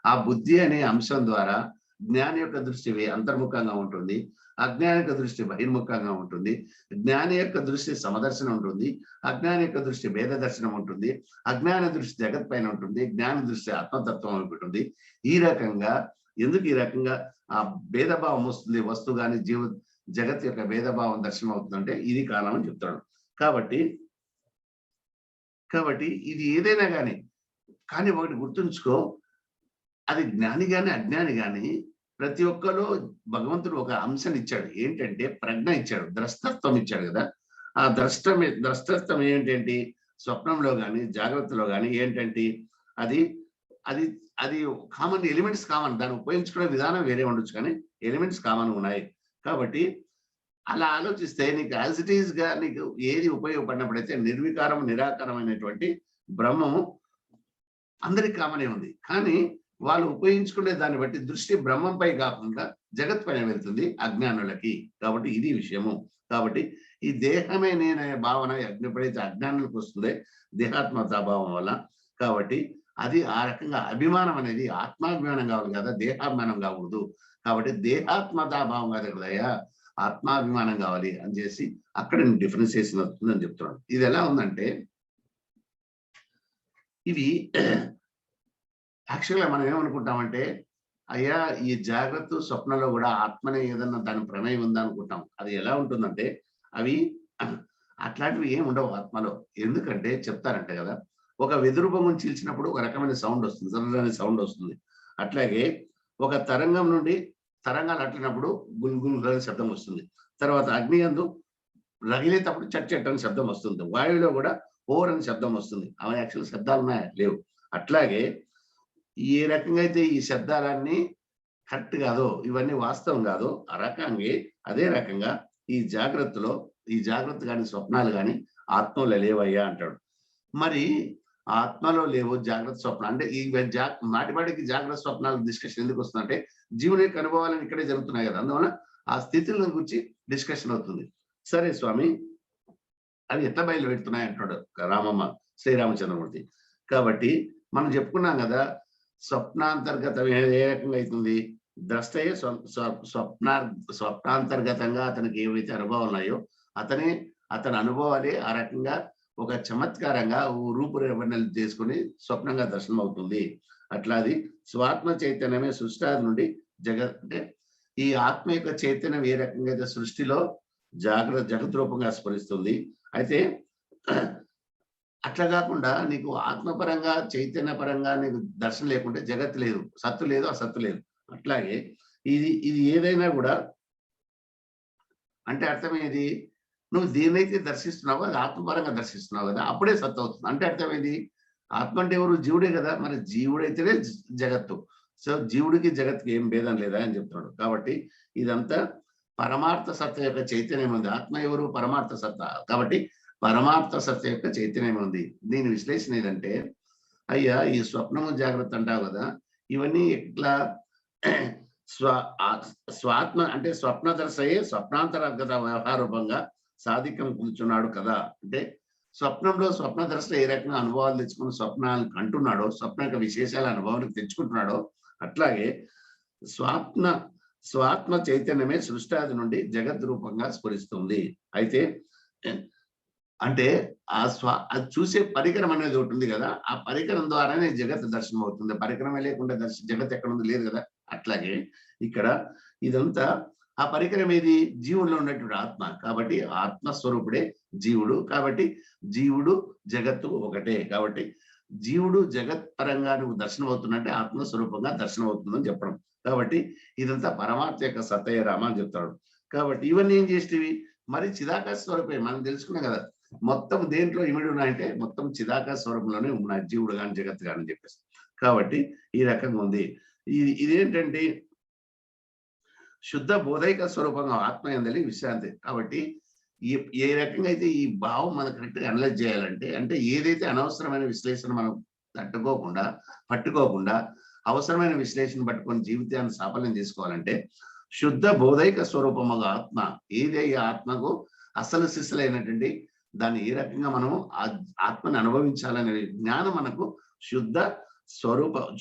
ఆ బుద్ధి అనే అంశం ద్వారా జ్ఞాని యొక్క దృష్టి అంతర్ముఖంగా ఉంటుంది, అజ్ఞాని యొక్క దృష్టి బహిర్ముఖంగా ఉంటుంది. జ్ఞాని యొక్క దృష్టి సమదర్శనం ఉంటుంది, అజ్ఞాని యొక్క దృష్టి భేద దర్శనం ఉంటుంది, అజ్ఞాని దృష్టి జగత్ పైన ఉంటుంది, జ్ఞాని దృష్టి ఆత్మతత్వం ఉంటుంది. ఈ రకంగా ఎందుకు ఈ రకంగా ఆ భేదభావం వస్తుంది, వస్తువు కానీ జగత్ యొక్క భేదభావం దర్శనం అవుతుందంటే ఇది కారణం అని చెప్తాడు. కాబట్టి ఇది ఏదైనా కానీ ఒకటి గుర్తుంచుకో, అది జ్ఞాని గాని అజ్ఞాని గాని ప్రతి ఒక్కరు భగవంతుడు ఒక అంశాన్ని ఇచ్చాడు. ఏంటంటే ప్రజ్ఞ ఇచ్చాడు, ద్రష్టత్వం ఇచ్చాడు కదా. ఆ ద్రష్టత్వం ఏంటంటే స్వప్నంలో కానీ జాగ్రత్తలో కానీ ఏంటంటే అది అది అది కామన్ ఎలిమెంట్స్ కామన్, దాన్ని ఉపయోగించుకునే విధానం వేరే ఉండొచ్చు కానీ ఎలిమెంట్స్ కామన్ ఉన్నాయి. కాబట్టి అలా ఆలోచిస్తే నీకు యాజ్ ఇట్ ఈస్ గా నీకు ఏది ఉపయోగపడినప్పుడైతే నిర్వికారం నిరాకారమైనటువంటి బ్రహ్మము అందరికి కామనే ఉంది. కానీ వాళ్ళు ఉపయోగించుకునే దాన్ని బట్టి దృష్టి బ్రహ్మంపై కాకుండా జగత్ పైన వెళ్తుంది అజ్ఞానులకి. కాబట్టి ఇది విషయము. కాబట్టి ఈ దేహమే నేనే భావన ఎప్పుడైతే అజ్ఞానులకు వస్తుందే దేహాత్మతాభావం వల్ల, కాబట్టి అది ఆ రకంగా అభిమానం అనేది ఆత్మాభిమానం కావాలి కదా, దేహాభిమానం కాకూడదు. కాబట్టి దేహాత్మతాభావం కాదు కదయ్యా, ఆత్మాభిమానం కావాలి అని చేసి అక్కడ డిఫరెన్సియేషన్ వస్తుందని చెప్తున్నాడు. ఇది ఎలా ఉందంటే ఇవి యాక్చువల్గా మనం ఏమనుకుంటామంటే అయ్యా ఈ జాగ్రత్త స్వప్నంలో కూడా ఆత్మనే ఏదన్నా దాని ప్రమేయం ఉందా అనుకుంటాం. అది ఎలా ఉంటుందంటే అవి అట్లాంటివి ఏమి ఉండవు ఆత్మలో. ఎందుకంటే చెప్తారంటే కదా, ఒక వెదురు బొమ్మను చీల్చినప్పుడు ఒక రకమైన సౌండ్ వస్తుంది, సరళమైన సౌండ్ వస్తుంది. అట్లాగే ఒక తరంగం నుండి తరంగాలు అట్లినప్పుడు గుల్గుల్ అనే శబ్దం వస్తుంది. తర్వాత అగ్ని యందు రగిలేటప్పుడు చట్ చట్ అని శబ్దం వస్తుంది. వాయువులో కూడా ఓర్ అని శబ్దం వస్తుంది. అవి యాక్చువల్ శబ్దాలు ఉన్నాయా? లేవు. అట్లాగే ఏ రకంగా అయితే ఈ శబ్దాలన్నీ కరెక్ట్ కాదో, ఇవన్నీ వాస్తవం కాదో, ఆ రకంగా అదే రకంగా ఈ జాగ్రత్త కానీ స్వప్నాలు కానీ ఆత్మలో లేవయ్యా అంటాడు. మరి ఆత్మలో లేవు జాగ్రత్త స్వప్నం అంటే ఈ మాటిమాటికి జాగ్రత్త స్వప్నాల డిస్కషన్ ఎందుకు వస్తుందంటే జీవుని యొక్క అనుభవాలను ఇక్కడే జరుగుతున్నాయి కదా, అందువల్ల ఆ స్థితుల గురించి డిస్కషన్ అవుతుంది. సరే స్వామి, అవి ఎట్లా బయలు పెడుతున్నాయి అంటాడు శ్రీరామచంద్రమూర్తి. కాబట్టి మనం చెప్పుకున్నాం కదా, స్వప్నాంతర్గతం ఏ రకంగా అవుతుంది, ద్రష్టయే స్వప్నాంతర్గతంగా అతనికి ఏవైతే అనుభవాలు ఉన్నాయో అతని అనుభవాలే ఆ రకంగా ఒక చమత్కారంగా రూపురేఖలు చేసుకుని స్వప్నంగా దర్శనం అవుతుంది. అట్లా అది స్వాత్మ చైతన్యమే సృష్టి నుండి అంటే ఈ ఆత్మ యొక్క చైతన్యం ఏ రకంగా అయితే సృష్టిలో జగత్ రూపంగా స్ఫురిస్తుంది. అయితే అట్లా కాకుండా నీకు ఆత్మపరంగా చైతన్య పరంగా నీకు దర్శనం లేకుంటే జగత్ లేదు, సత్తు లేదు, అసత్తు లేదు. అట్లాగే ఇది ఏదైనా కూడా అంటే అర్థమేది, నువ్వు దేన్నైతే దర్శిస్తున్నావో అది ఆత్మపరంగా దర్శిస్తున్నావు కదా, అప్పుడే సత్తు అవుతుంది. అంటే అర్థమైంది, ఆత్మ అంటే ఎవరు? జీవుడే కదా. మరి జీవుడైతేనే జగత్తు. సో జీవుడికి జగత్తుకి ఏం భేదం లేదా అని చెప్తున్నాడు. కాబట్టి ఇదంతా పరమార్థ సత్త యొక్క చైతన్యం ఉంది. ఆత్మ ఎవరు? పరమార్థ సత్త. కాబట్టి పరమార్థ సత్య యొక్క చైతన్యం ఉంది. దీని విశ్లేషణ ఏదంటే, అయ్యా ఈ స్వప్నము జాగ్రత్త అంటావు కదా, ఇవన్నీ ఎట్లా స్వాత్మ అంటే స్వప్నదర్శయే స్వప్నాంతర్గత వ్యవహారూపంగా సాధికం కూర్చున్నాడు కదా. అంటే స్వప్నంలో స్వప్నదర్శ ఏ రకంగా అనుభవాలు తెచ్చుకుని స్వప్నాలను కంటున్నాడో, స్వప్న యొక్క విశేషాల అనుభవానికి తెచ్చుకుంటున్నాడో, అట్లాగే స్వాత్మ చైతన్యమే సృష్టాది నుండి జగద్ రూపంగా స్ఫురిస్తుంది. అయితే అంటే అది చూసే పరికరం అనేది ఒకటి ఉంది కదా, ఆ పరికరం ద్వారానే జగత్ దర్శనం అవుతుంది. పరికరమే లేకుండా జగత్ ఎక్కడ ఉంది? లేదు కదా. అట్లాగే ఇక్కడ ఇదంతా ఆ పరికరం ఏది? జీవుల్లో ఉన్నటువంటి ఆత్మ. కాబట్టి ఆత్మస్వరూపుడే జీవుడు. కాబట్టి జీవుడు జగత్తు ఒకటే. కాబట్టి జీవుడు జగత్ పరంగా నువ్వు దర్శనం అవుతున్నట్టే ఆత్మస్వరూపంగా దర్శనం అవుతుందని చెప్పడం. కాబట్టి ఇదంతా పరమాత్మ యొక్క సత్తయ్య రామ అని చెప్తాడు. కాబట్టి ఇవన్నీ ఏం చేసేవి? మరి చిదాకాశ స్వరూపే మనం తెలుసుకున్నాం కదా, మొత్తం దేంట్లో ఇమిడి ఉన్నాయంటే మొత్తం చిదాకాశ స్వరూపంలోనే ఉన్నాయి జీవుడు కానీ జగత్తు కానీ చెప్పేసి. కాబట్టి ఈ రకంగా ఉంది. ఇదేంటంటే శుద్ధ బోధైక స్వరూపంగా ఆత్మ ఎందలి విశ్రాంతి. కాబట్టి ఏ రకంగా అయితే ఈ భావం మనం కరెక్ట్ గా అనలైజ్ చేయాలంటే, అంటే ఏదైతే అనవసరమైన విశ్లేషణ మనం పట్టుకోకుండా అవసరమైన విశ్లేషణ పట్టుకొని జీవితాన్ని సాఫల్యం చేసుకోవాలంటే శుద్ధ బోధైక స్వరూపముగా ఆత్మ ఏదే ఆత్మకు అసలు శిస్సులైనటువంటి దాన్ని ఏ రకంగా మనము ఆత్మని అనుభవించాలనే జ్ఞానం మనకు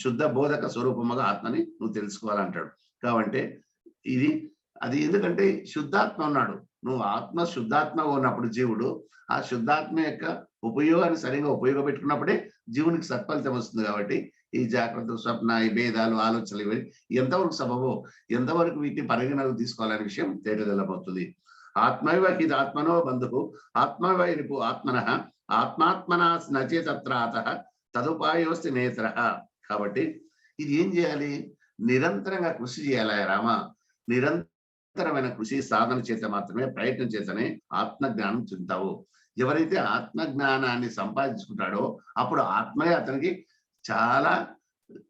శుద్ధ బోధక స్వరూపముగా ఆత్మని నువ్వు తెలుసుకోవాలంటాడు. కాబట్టి ఇది అది ఎందుకంటే శుద్ధాత్మ ఉన్నాడు. నువ్వు ఆత్మ శుద్ధాత్మగా ఉన్నప్పుడు జీవుడు ఆ శుద్ధాత్మ యొక్క ఉపయోగాన్ని సరిగ్గా ఉపయోగపెట్టుకున్నప్పుడే జీవునికి సత్ఫలితం వస్తుంది. కాబట్టి ఈ జాగ్రత్త, స్వప్న, ఈ భేదాలు, ఆలోచనలు ఇవి ఎంతవరకు సబబో, ఎంతవరకు వీటిని పరిగణనకు తీసుకోవాలనే విషయం తేటతెల్లమవుతుంది. ఆత్మైవ హిదాత్మనో బంధువు ఆత్మవైరిపు ఆత్మనః ఆత్మాత్మనా నచేతత్రాత తదుపాయోస్తి నేత్ర. కాబట్టి ఇది ఏం చేయాలి? నిరంతరంగా కృషి చేయాలి రామ. నిరంతరమైన కృషి సాధన చేత మాత్రమే, ప్రయత్నం చేతనే ఆత్మజ్ఞానం చెందుతావు. ఎవరైతే ఆత్మజ్ఞానాన్ని సంపాదించుకుంటాడో అప్పుడు ఆత్మయే అతనికి చాలా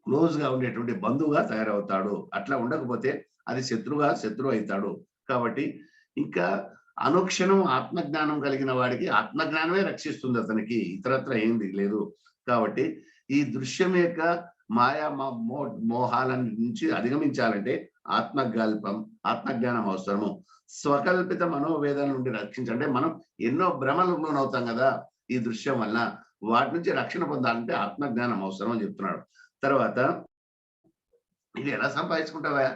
క్లోజ్ గా ఉండేటువంటి బంధువుగా తయారవుతాడు. అట్లా ఉండకపోతే అది శత్రువు అవుతాడు. కాబట్టి ఇంకా అనుక్షణం ఆత్మజ్ఞానం కలిగిన వాడికి ఆత్మజ్ఞానమే రక్షిస్తుంది అతనికి, ఇతరత్ర ఏంది లేదు. కాబట్టి ఈ దృశ్యం యొక్క మాయా మోహాల నుంచి అధిగమించాలంటే ఆత్మజ్ఞానం అవసరము. స్వకల్పిత మనోవేదన నుండి రక్షించాలంటే మనం ఎన్నో భ్రమలకు లోనవుతాం కదా ఈ దృశ్యం వల్ల, వాటి నుంచి రక్షణ పొందాలంటే ఆత్మజ్ఞానం అవసరం అని చెప్తున్నాడు. తర్వాత ఇది ఎలా సంపాదించుకుంటావా?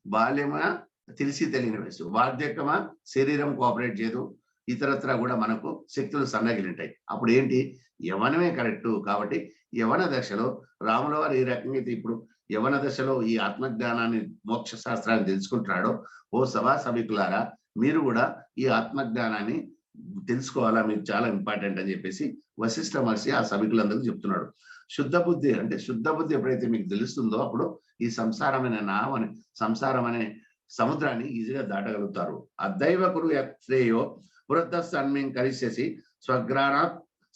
బాల్యమా తెలిసి తెలియని వయసు, వార్ధక్యమా శరీరం కోఆపరేట్ చేయదు, ఇతరత్ర కూడా మనకు శక్తులు సన్నగిలింటాయి. అప్పుడు ఏంటి? యవనమే కరెక్ట్. కాబట్టి యవన దశలో రాముల వారు ఈ రకంగా అయితే ఇప్పుడు యవన దశలో ఈ ఆత్మజ్ఞానాన్ని, మోక్ష శాస్త్రాన్ని తెలుసుకుంటున్నాడో, ఓ సభా సభికులారా మీరు కూడా ఈ ఆత్మజ్ఞానాన్ని తెలుసుకోవాలా, మీరు చాలా ఇంపార్టెంట్ అని చెప్పేసి వశిష్ఠ మహర్షి ఆ సభికులందరికీ చెప్తున్నాడు. శుద్ధ బుద్ధి అంటే శుద్ధ బుద్ధి ఎప్పుడైతే మీకు తెలుస్తుందో అప్పుడు ఈ సంసారం అనే సముద్రాన్ని ఈజీగా దాటగలుగుతారు. అదైవకుడు శ్రేయో వృద్ధ సన్మిం కరిష్యసి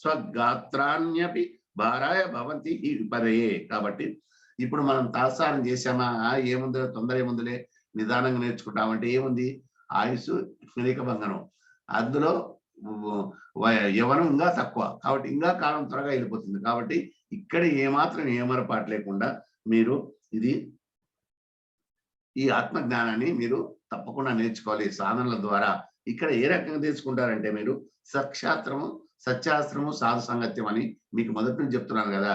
స్వగాత్రాన్యపి భారాయ భవంతి ఈ విపరయే. కాబట్టి ఇప్పుడు మనం తాత్సారం చేశామా, ఏముందిలే, తొందర ఏముందిలే, నిదానంగా నేర్చుకుంటామంటే ఏముంది? ఆయుస్సు క్షణికభంగనం, అందులో యవనం ఇంకా తక్కువ. కాబట్టి ఇంకా కాలం త్వరగా వెళ్ళిపోతుంది. కాబట్టి ఇక్కడ ఏమాత్రం ఏమరపాటు లేకుండా మీరు ఈ ఆత్మ జ్ఞానాన్ని మీరు తప్పకుండా నేర్చుకోవాలి సాధనల ద్వారా. ఇక్కడ ఏ రకంగా తెలుసుకుంటారంటే మీరు సత్యాస్త్రము సాధు సంగత్యం అని మీకు మొదటి నుంచి చెప్తున్నాను కదా,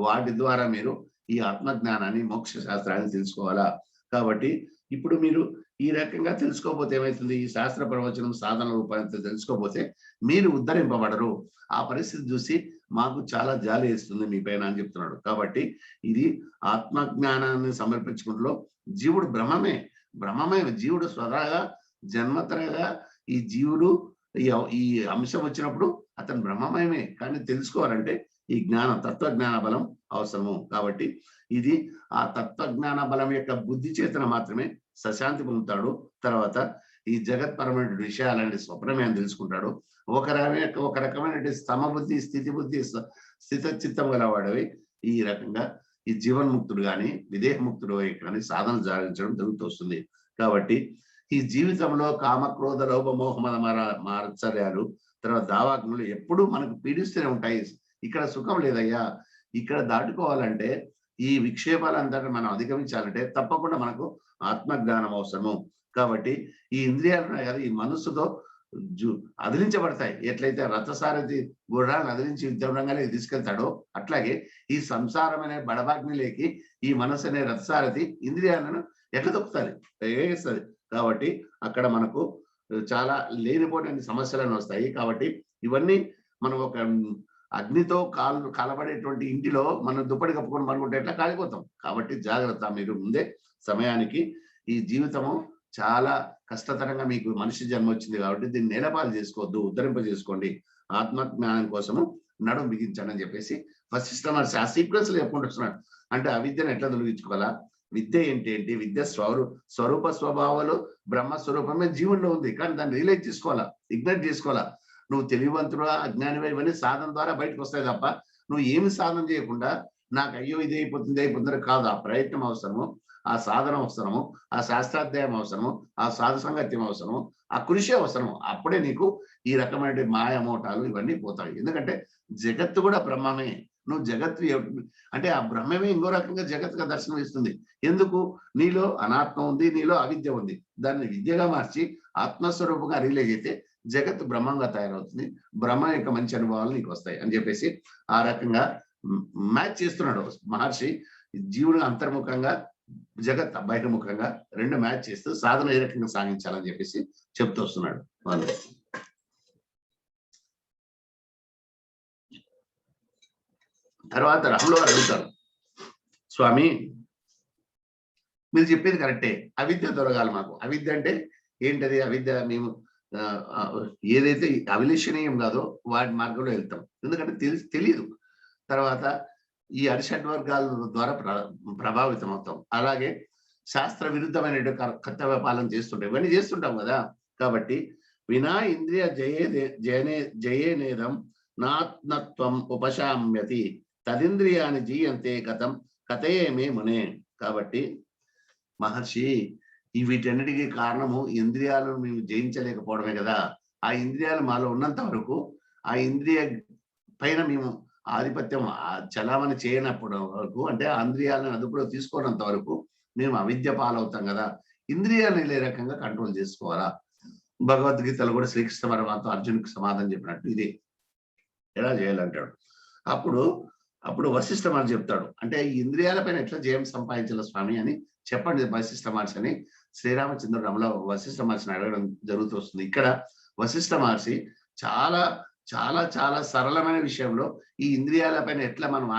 వాటి ద్వారా మీరు ఈ ఆత్మ జ్ఞానాన్ని, మోక్ష శాస్త్రాన్ని తెలుసుకోవాలా. కాబట్టి ఇప్పుడు మీరు ఈ రకంగా తెలుసుకోకపోతే ఏమవుతుంది? ఈ శాస్త్ర ప్రవచనం సాధన రూపాయలతో తెలుసుకోకపోతే మీరు ఉద్ధరింపబడరు. ఆ పరిస్థితి చూసి మాకు చాలా జాలి వేస్తుంది మీ పైన అని చెప్తున్నాడు. కాబట్టి ఇది ఆత్మజ్ఞానాన్ని సమర్పించుకుంటూ జీవుడు బ్రహ్మమే జీవుడు స్వతహాగా జన్మతరగా ఈ జీవుడు ఈ అంశం వచ్చినప్పుడు అతను బ్రహ్మమయమే. కానీ తెలుసుకోవాలంటే ఈ తత్వజ్ఞాన బలం అవసరము. కాబట్టి ఇది ఆ తత్వజ్ఞాన బలం యొక్క బుద్ధి చేతన మాత్రమే సశాంతి పొందుతాడు. తర్వాత ఈ జగత్పరమైన విషయాలని స్వప్నమే అని తెలుసుకుంటాడు. ఒక రకమైన సమబుద్ధి, స్థితి బుద్ధి, స్థిత చిత్తం గలవాడవి ఈ రకంగా ఈ జీవన్ముక్తుడు కానీ విదేహముక్తుడు కానీ సాధన సాధించడం జరుగుతూ వస్తుంది. కాబట్టి ఈ జీవితంలో కామక్రోధ లోభ మోహమద మాత్సర్యాలు, తర్వాత దావాగ్నులు ఎప్పుడూ మనకు పీడిస్తూనే ఉంటాయి. ఇక్కడ సుఖం లేదయ్యా. ఇక్కడ దాటుకోవాలంటే ఈ విక్షేపాలంతా మనం అధిగమించాలంటే తప్పకుండా మనకు ఆత్మజ్ఞానం అవసరము. కాబట్టి ఈ ఇంద్రియాలు ఉన్నాయి కదా, ఈ మనస్సుతో అదిలించబడతాయి. ఎట్లయితే రథసారథి గుర్రాలను అదిలించి యుద్ధరంగానే తీసుకెళ్తాడో అట్లాగే ఈ సంసారమనే బడబాగ్నిలోకి ఈ మనస్సు అనే రథసారథి ఇంద్రియాలను ఎట్లా తొక్కుతుంది, వేస్తుంది. కాబట్టి అక్కడ మనకు చాలా లేనిపోయిన సమస్యలను వస్తాయి. కాబట్టి ఇవన్నీ మనం ఒక అగ్నితో కాలబడేటువంటి ఇంటిలో మనం దుప్పటి కప్పుకొని పనుకుంటే ఎట్లా కాలిపోతాం. కాబట్టి జాగ్రత్త. మీరు ముందే సమయానికి ఈ జీవితము చాలా కష్టతరంగా మీకు మనిషి జన్మ వచ్చింది కాబట్టి దీన్ని నేలపాలు చేసుకోవద్దు, ఉద్ధరింప చేసుకోండి. ఆత్మజ్ఞానం కోసము నడుం బిగించండి అని చెప్పేసి వశిష్ఠ మహర్షి ఆ సీక్వెన్స్ లో చెప్పుకుంటున్నాడు. అంటే అవిద్యను ఎట్లా తొలగించుకోవాలా, విద్య ఏంటి, విద్య స్వరూప స్వభావాలు బ్రహ్మస్వరూపమే జీవుల్లో ఉంది. కానీ దాన్ని రియలైజ్ చేసుకోవాలా, ఇగ్నైట్ చేసుకోవాలా. నువ్వు తెలివివంతుడా అజ్ఞానివా ఇవన్నీ సాధన ద్వారా బయటకు వస్తాయి తప్ప నువ్వు ఏమి సాధన చేయకుండా నాకు అయ్యో ఇది అయిపోతుంది కాదు. ఆ ప్రయత్నం అవసరము, ఆ సాధన అవసరము, ఆ శాస్త్రాధ్యాయం అవసరము, ఆ సాధు సంగత్యం అవసరము, ఆ కృషి అవసరము. అప్పుడే నీకు ఈ రకమైన మాయామోటాలు ఇవన్నీ పోతాయి. ఎందుకంటే జగత్తు కూడా బ్రహ్మమే. నువ్వు జగత్తు అంటే ఆ బ్రహ్మమే ఇంకో రకంగా జగత్తుగా దర్శనం ఇస్తుంది. ఎందుకు? నీలో అనాత్మ ఉంది, నీలో అవిద్య ఉంది. దాన్ని విద్యగా మార్చి ఆత్మస్వరూపంగా రియలైజ్ అయితే జగత్తు బ్రహ్మంగా తయారవుతుంది. బ్రహ్మ యొక్క మంచి అనుభవాలు నీకు వస్తాయి అని చెప్పేసి ఆ రకంగా మ్యాచ్ చేస్తున్నాడు మహర్షి. జీవుడు అంతర్ముఖంగా జగత్ బహిర్ముఖంగా రెండు మ్యాచ్ చేస్తూ సాధన ఏ రకంగా సాగించాలని చెప్పేసి చెప్తూ వస్తున్నాడు వాళ్ళు. తర్వాత రాములు వారు అడుగుతారు, స్వామి మీరు చెప్పేది కరెక్టే, అవిద్య దొరకాలి మాకు. అవిద్య అంటే ఏంటది? అవిద్య మేము ఏదైతే అవిలేషణీయం కాదో వాటి మార్గంలో వెళ్తాం, ఎందుకంటే తెలియదు. తర్వాత ఈ అరిషడ్ వర్గాల ద్వారా ప్రభావితం అవుతాం. అలాగే శాస్త్ర విరుద్ధమైన కర్తవ్య పాలన చేస్తుంటాం, ఇవన్నీ చేస్తుంటాం కదా. కాబట్టి వినా ఇంద్రియ జయేనేదం నాత్మత్వం ఉపశామ్యతి తదింద్రియాన్ని జీయంతే కథం కథయేమే మునే. కాబట్టి మహర్షి ఈ వీటన్నిటికీ కారణము ఇంద్రియాలను మేము జయించలేకపోవడమే కదా. ఆ ఇంద్రియాలు మాలో ఉన్నంత వరకు, ఆ ఇంద్రియ పైన మేము ఆధిపత్యం చలామణి చేయనప్పుడు వరకు, అంటే ఆ ఇంద్రియాలను అదుపులో తీసుకోనంత వరకు మేము అవిద్య పాలవుతాం కదా. ఇంద్రియాలను ఏ రకంగా కంట్రోల్ చేసుకోవాలా? భగవద్గీతలో కూడా శ్రీకృష్ణ పరమాత్మ అర్జునుడికి సమాధానం చెప్పినట్టు ఇదే, ఎలా చేయాలంటాడు. అప్పుడు వశిష్ఠ మహర్షి చెప్తాడు, అంటే ఈ ఇంద్రియాలపైన ఎట్లా జయం సంపాదించాల స్వామి అని చెప్పండి వశిష్ఠ మహర్షి అని శ్రీరామచంద్రుడు రమలో వశిష్ఠ మహర్షిని అడగడం జరుగుతూ వస్తుంది. ఇక్కడ వశిష్ఠ మహర్షి చాలా చాలా చాలా సరళమైన విషయంలో ఈ ఇంద్రియాలపైన ఎట్లా మనం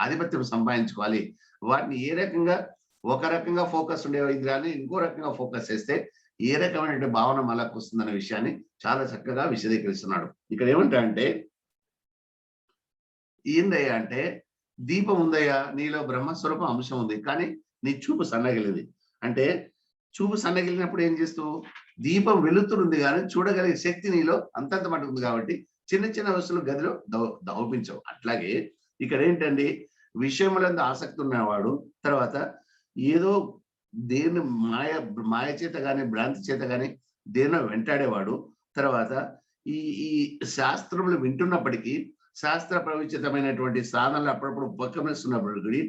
ఆధిపత్యం సంపాదించుకోవాలి, వాటిని ఏ రకంగా, ఒక రకంగా ఫోకస్ ఉండే ఇంద్రియాన్ని ఇంకో రకంగా ఫోకస్ చేస్తే ఏ రకమైన భావన మనకు వస్తుందనే విషయాన్ని చాలా చక్కగా విశదీకరిస్తున్నాడు. ఇక్కడ ఏమంటా అంటే, ఏందయ్యా అంటే, దీపం ఉందయ్యా, నీలో బ్రహ్మస్వరూపం అంశం ఉంది, కానీ నీ చూపు సన్నగిలింది. అంటే చూపు సన్నగిలినప్పుడు ఏం చేస్తూ, దీపం వెలుతురుంది కానీ చూడగలిగే శక్తి నీలో అంతంత మటుకు ఉంది కాబట్టి చిన్న చిన్న వస్తువులు గదిలో దౌపించవు. అట్లాగే ఇక్కడ ఏంటండి, విషయములందు ఆసక్తి ఉన్నవాడు, తర్వాత ఏదో దేని మాయ చేత కానీ భ్రాంతి చేత కానీ దేనో వెంటాడేవాడు, తర్వాత ఈ ఈ శాస్త్రములు వింటున్నప్పటికీ శాస్త్ర ప్రవిచితమైనటువంటి సాధనలు అప్పుడప్పుడు ఉపక్రమిస్తున్నప్పటికీ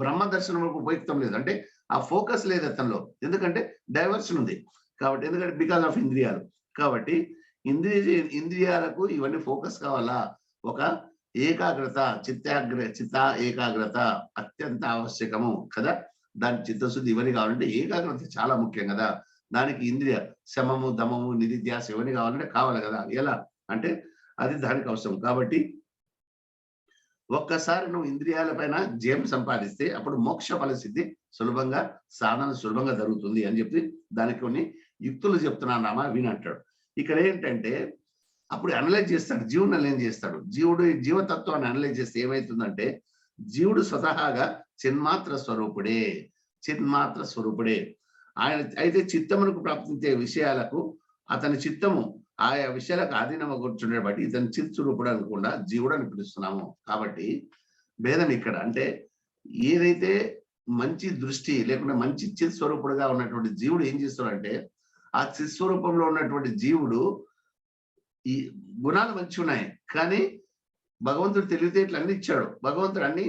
బ్రహ్మ దర్శనం ఉపయుక్తం లేదు. అంటే ఆ ఫోకస్ లేదు అతనిలో, ఎందుకంటే డైవర్షన్ ఉంది కాబట్టి, ఎందుకంటే బికాస్ ఆఫ్ ఇంద్రియాలు. కాబట్టి ఇంద్రియాలకు ఇవన్నీ ఫోకస్ కావాలా, ఒక ఏకాగ్రత, చిత్త ఏకాగ్రత అత్యంత ఆవశ్యకము కదా. దాని చిత్తశుద్ధి ఇవన్నీ కావాలంటే ఏకాగ్రత చాలా ముఖ్యం కదా. దానికి ఇంద్రియ శమము దమము నిధిధ్యాస ఇవన్నీ కావాలంటే కావాలి కదా. ఎలా అంటే అది దానికి అవసరం. కాబట్టి ఒక్కసారి నువ్వు ఇంద్రియాల పైన జయం సంపాదిస్తే అప్పుడు మోక్ష ఫలసిద్ధి సులభంగా, సాధన సులభంగా జరుగుతుంది అని చెప్పి దానికి కొన్ని యుక్తులు చెప్తున్నాను రామా వినంటాడు. ఇక్కడ ఏంటంటే అప్పుడు అనలైజ్ చేస్తాడు, జీవుని అనలైజ్ చేస్తాడు. జీవతత్వాన్ని అనలైజ్ చేస్తే ఏమవుతుందంటే, జీవుడు స్వతహాగా చిన్మాత్ర స్వరూపుడే ఆయన. అయితే చిత్తమునకు ప్రాప్తించే విషయాలకు అతని చిత్తము ఆయా విషయాలకు ఆధీనంగా కూర్చుండే బట్టి ఇతని చిత్ స్వరూపుడు అనుకుండా జీవుడు అని పిలుస్తున్నాము. కాబట్టి భేదం ఇక్కడ అంటే, ఏదైతే మంచి దృష్టి లేకుండా మంచి చిత్ స్వరూపుడుగా ఉన్నటువంటి జీవుడు ఏం చేస్తాడంటే, ఆ చిత్ స్వరూపంలో ఉన్నటువంటి జీవుడు ఈ గుణాలు మంచి ఉన్నాయి, కానీ భగవంతుడు తెలివితేటలు అన్ని ఇచ్చాడు, భగవంతుడు అన్ని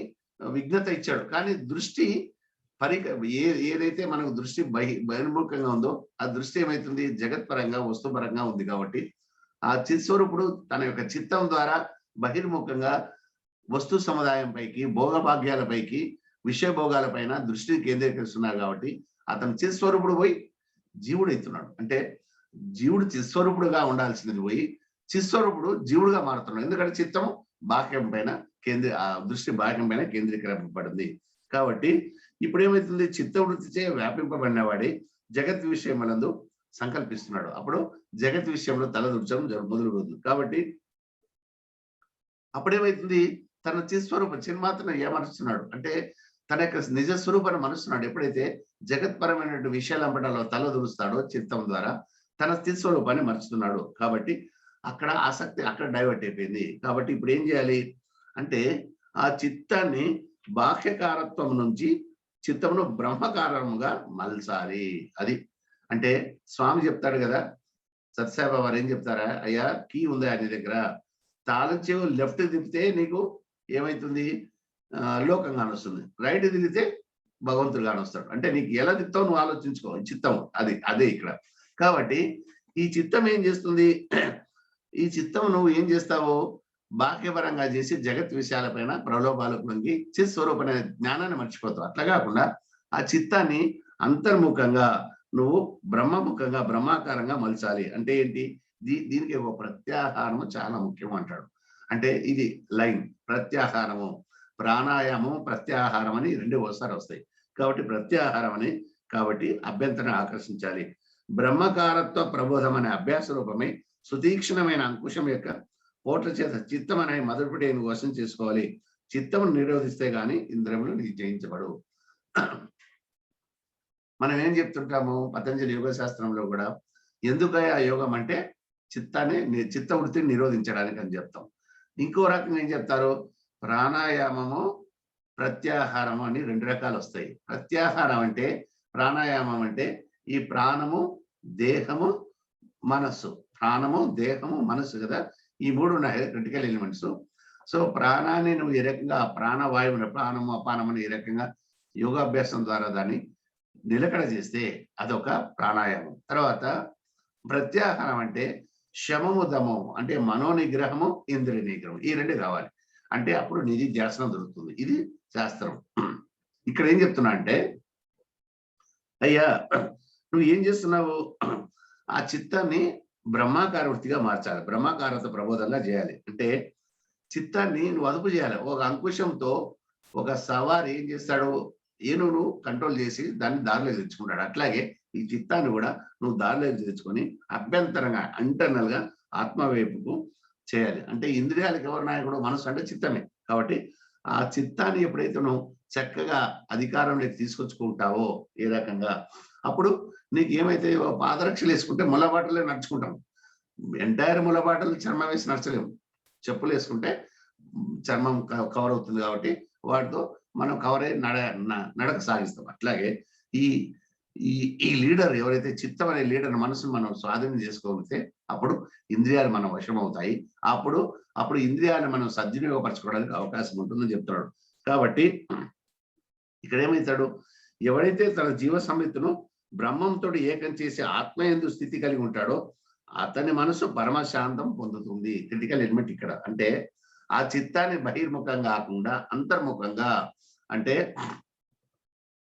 విఘ్నత ఇచ్చాడు, కానీ దృష్టి ఏదైతే మనకు దృష్టి బహిర్ముఖంగా ఉందో ఆ దృష్టి ఏమైతుంది, జగత్పరంగా వస్తుపరంగా ఉంది. కాబట్టి ఆ చిత్స్వరూపుడు తన యొక్క చిత్తం ద్వారా బహిర్ముఖంగా వస్తు సముదాయం పైకి, భోగభాగ్యాల పైకి, విషయ భోగాల పైన దృష్టిని కేంద్రీకరిస్తున్నారు. కాబట్టి అతను చిత్స్వరూపుడు పోయి జీవుడు అవుతున్నాడు. అంటే జీవుడు చిత్స్వరూపుడుగా ఉండాల్సినది పోయి చిత్స్వరూపుడు జీవుడుగా మారుతున్నాడు. ఎందుకంటే చిత్తము బాహ్యం పైన దృష్టి బాహ్యం పైన కేంద్రీకరింపబడింది. కాబట్టి ఇప్పుడు ఏమైతుంది, చిత్తవృత్తిచే వ్యాపింపబడిన వాడి జగత్ విషయములందు సంకల్పిస్తున్నాడు. అప్పుడు జగత్ విషయంలో తలదూర్చడం మొదలుపెడుతుంది. కాబట్టి అప్పుడేమైతుంది, తన చిస్వరూపం చిన్మాత్రం ఏమరుస్తున్నాడు అంటే తన యొక్క నిజ స్వరూపాన్ని మరుస్తున్నాడు. ఎప్పుడైతే జగత్పరమైనటువంటి విషయాలంపటాలో తలదూరుస్తాడో చిత్తం ద్వారా తన చిస్వరూపాన్ని మరుస్తున్నాడు. కాబట్టి అక్కడ ఆసక్తి అక్కడ డైవర్ట్ అయిపోయింది. కాబట్టి ఇప్పుడు ఏం చేయాలి అంటే, ఆ చిత్తాన్ని బాహ్యకారత్వం నుంచి చిత్తమును బ్రహ్మకారముగా మలసాలి. అది అంటే స్వామి చెప్తాడు కదా, సత్యసాయి వారు ఏం చెప్తారా, అయ్యా కీ ఉంది ఆయన దగ్గర, తాళం చెవు లెఫ్ట్ తిప్పితే నీకు ఏమైతుంది, లోకం కానొస్తుంది, రైట్ తిరిగితే భగవంతుడు కానొస్తాడు. అంటే నీకు ఎలా తిప్పుతావు నువ్వు ఆలోచించుకో, చిత్తం అదే ఇక్కడ. కాబట్టి ఈ చిత్తం ఏం చేస్తుంది, ఈ చిత్తం నువ్వు ఏం చేస్తావు, బాహ్యపరంగా చేసి జగత్ విషయాలపైన ప్రలోభాలకు లొంగి చిత్ స్వరూపమైన జ్ఞానాన్ని మర్చిపోతావు. అట్లా కాకుండా ఆ చిత్తాన్ని అంతర్ముఖంగా నువ్వు బ్రహ్మముఖంగా బ్రహ్మాకారంగా మలచాలి. అంటే ఏంటి? దీనికి ఒక ప్రత్యాహారము చాలా ముఖ్యం అంటాడు. అంటే ఇది లైన్ ప్రత్యాహారము, ప్రాణాయామం ప్రత్యాహారం అని రెండు ఒకసారి వస్తాయి. కాబట్టి ప్రత్యాహారం అని, కాబట్టి అభ్యంతరం ఆకర్షించాలి. బ్రహ్మకారత్వ ప్రబోధం అనే అభ్యాస రూపమై సుతీక్షణమైన అంకుశం యొక్క పోట్ల చేత చిత్తం అనే మొదలుపెట్టి వశం చేసుకోవాలి. చిత్తమును నిరోధిస్తే గాని ఇంద్రియములు నీకు జయించబడు. మనం ఏం చెప్తుంటాము పతంజలి యోగ శాస్త్రంలో కూడా, ఎందుకయ్యా యోగం అంటే చిత్త వృత్తిని నిరోధించడానికి అని చెప్తాం. ఇంకో రకంగా ఏం చెప్తారు, ప్రాణాయామము ప్రత్యాహారము అని రెండు రకాలు వస్తాయి. ప్రత్యాహారం అంటే ప్రాణాయామం అంటే ఈ ప్రాణము, దేహము, మనస్సు. ప్రాణము, దేహము, మనస్సు కదా, ఈ మూడు ఉన్నాయి క్రిటికల్ ఎలిమెంట్స్. సో ప్రాణాన్ని నువ్వు ఏ రకంగా ప్రాణవాయువుని ప్రాణము అపానముని ఈ రకంగా యోగాభ్యాసం ద్వారా దాన్ని నిలకడ చేస్తే అదొక ప్రాణాయామం. తర్వాత ప్రత్యాహారం అంటే శమము దమము అంటే మనోనిగ్రహము, ఇంద్రియ నిగ్రహం, ఈ రెండు కావాలి. అంటే అప్పుడు నిధి ధ్యాసనం దొరుకుతుంది. ఇది శాస్త్రం. ఇక్కడ ఏం చెప్తున్నా అంటే, అయ్యా నువ్వు ఏం చేస్తున్నావు, ఆ చిత్తాన్ని బ్రహ్మాకార వృత్తిగా మార్చాలి, బ్రహ్మాకారత ప్రబోధంగా చేయాలి. అంటే చిత్తాన్ని నువ్వు అదుపు చేయాలి. ఒక అంకుశంతో ఒక సవారి ఏం చేస్తాడు, ఏనుగును కంట్రోల్ చేసి దాన్ని దారిలోకి తెచ్చుకుంటాడు. అట్లాగే ఈ చిత్తాన్ని కూడా నువ్వు దారిలోకి తెచ్చుకొని అభ్యంతరంగా ఇంటర్నల్ గా ఆత్మవైపుకు చేయాలి. అంటే ఇంద్రియాలకు ఎవరు నాయకుడు, మనసు అంటే చిత్తమే. కాబట్టి ఆ చిత్తాన్ని ఎప్పుడైతే నువ్వు చక్కగా అధికారంలోకి తీసుకొచ్చుకుంటావో ఏ రకంగా, అప్పుడు నీకు ఏమైతే పాదరక్షలు వేసుకుంటే ముళ్ళబాటలే నడుచుకుంటాం. ఎంటైర్ ముళ్ళబాటలు చర్మం వేసి నడచలేము. చెప్పులు వేసుకుంటే చర్మం కవర్ అవుతుంది కాబట్టి వాటితో మనం కవర్ అయ్యి నడక సాగిస్తాం. అట్లాగే ఈ ఈ ఈ లీడర్ ఎవరైతే చిత్తం అనే లీడర్ మనసును మనం స్వాధీనం చేసుకోగలిగితే అప్పుడు ఇంద్రియాలు మనం వశం అవుతాయి. అప్పుడు ఇంద్రియాలను మనం సద్వినియోగపరచుకోవడానికి అవకాశం ఉంటుందని చెప్తున్నాడు. కాబట్టి ఇక్కడ ఏమవుతాడు, ఎవరైతే తన జీవ సమితిను బ్రహ్మంతో ఏకం చేసి ఆత్మయందు స్థితి కలిగి ఉంటాడో అతని మనసు పరమశాంతం పొందుతుంది. క్రిటికల్ ఎలిమెంట్ ఇక్కడ. అంటే ఆ చిత్తాన్ని బహిర్ముఖంగా కాకుండా అంతర్ముఖంగా, అంటే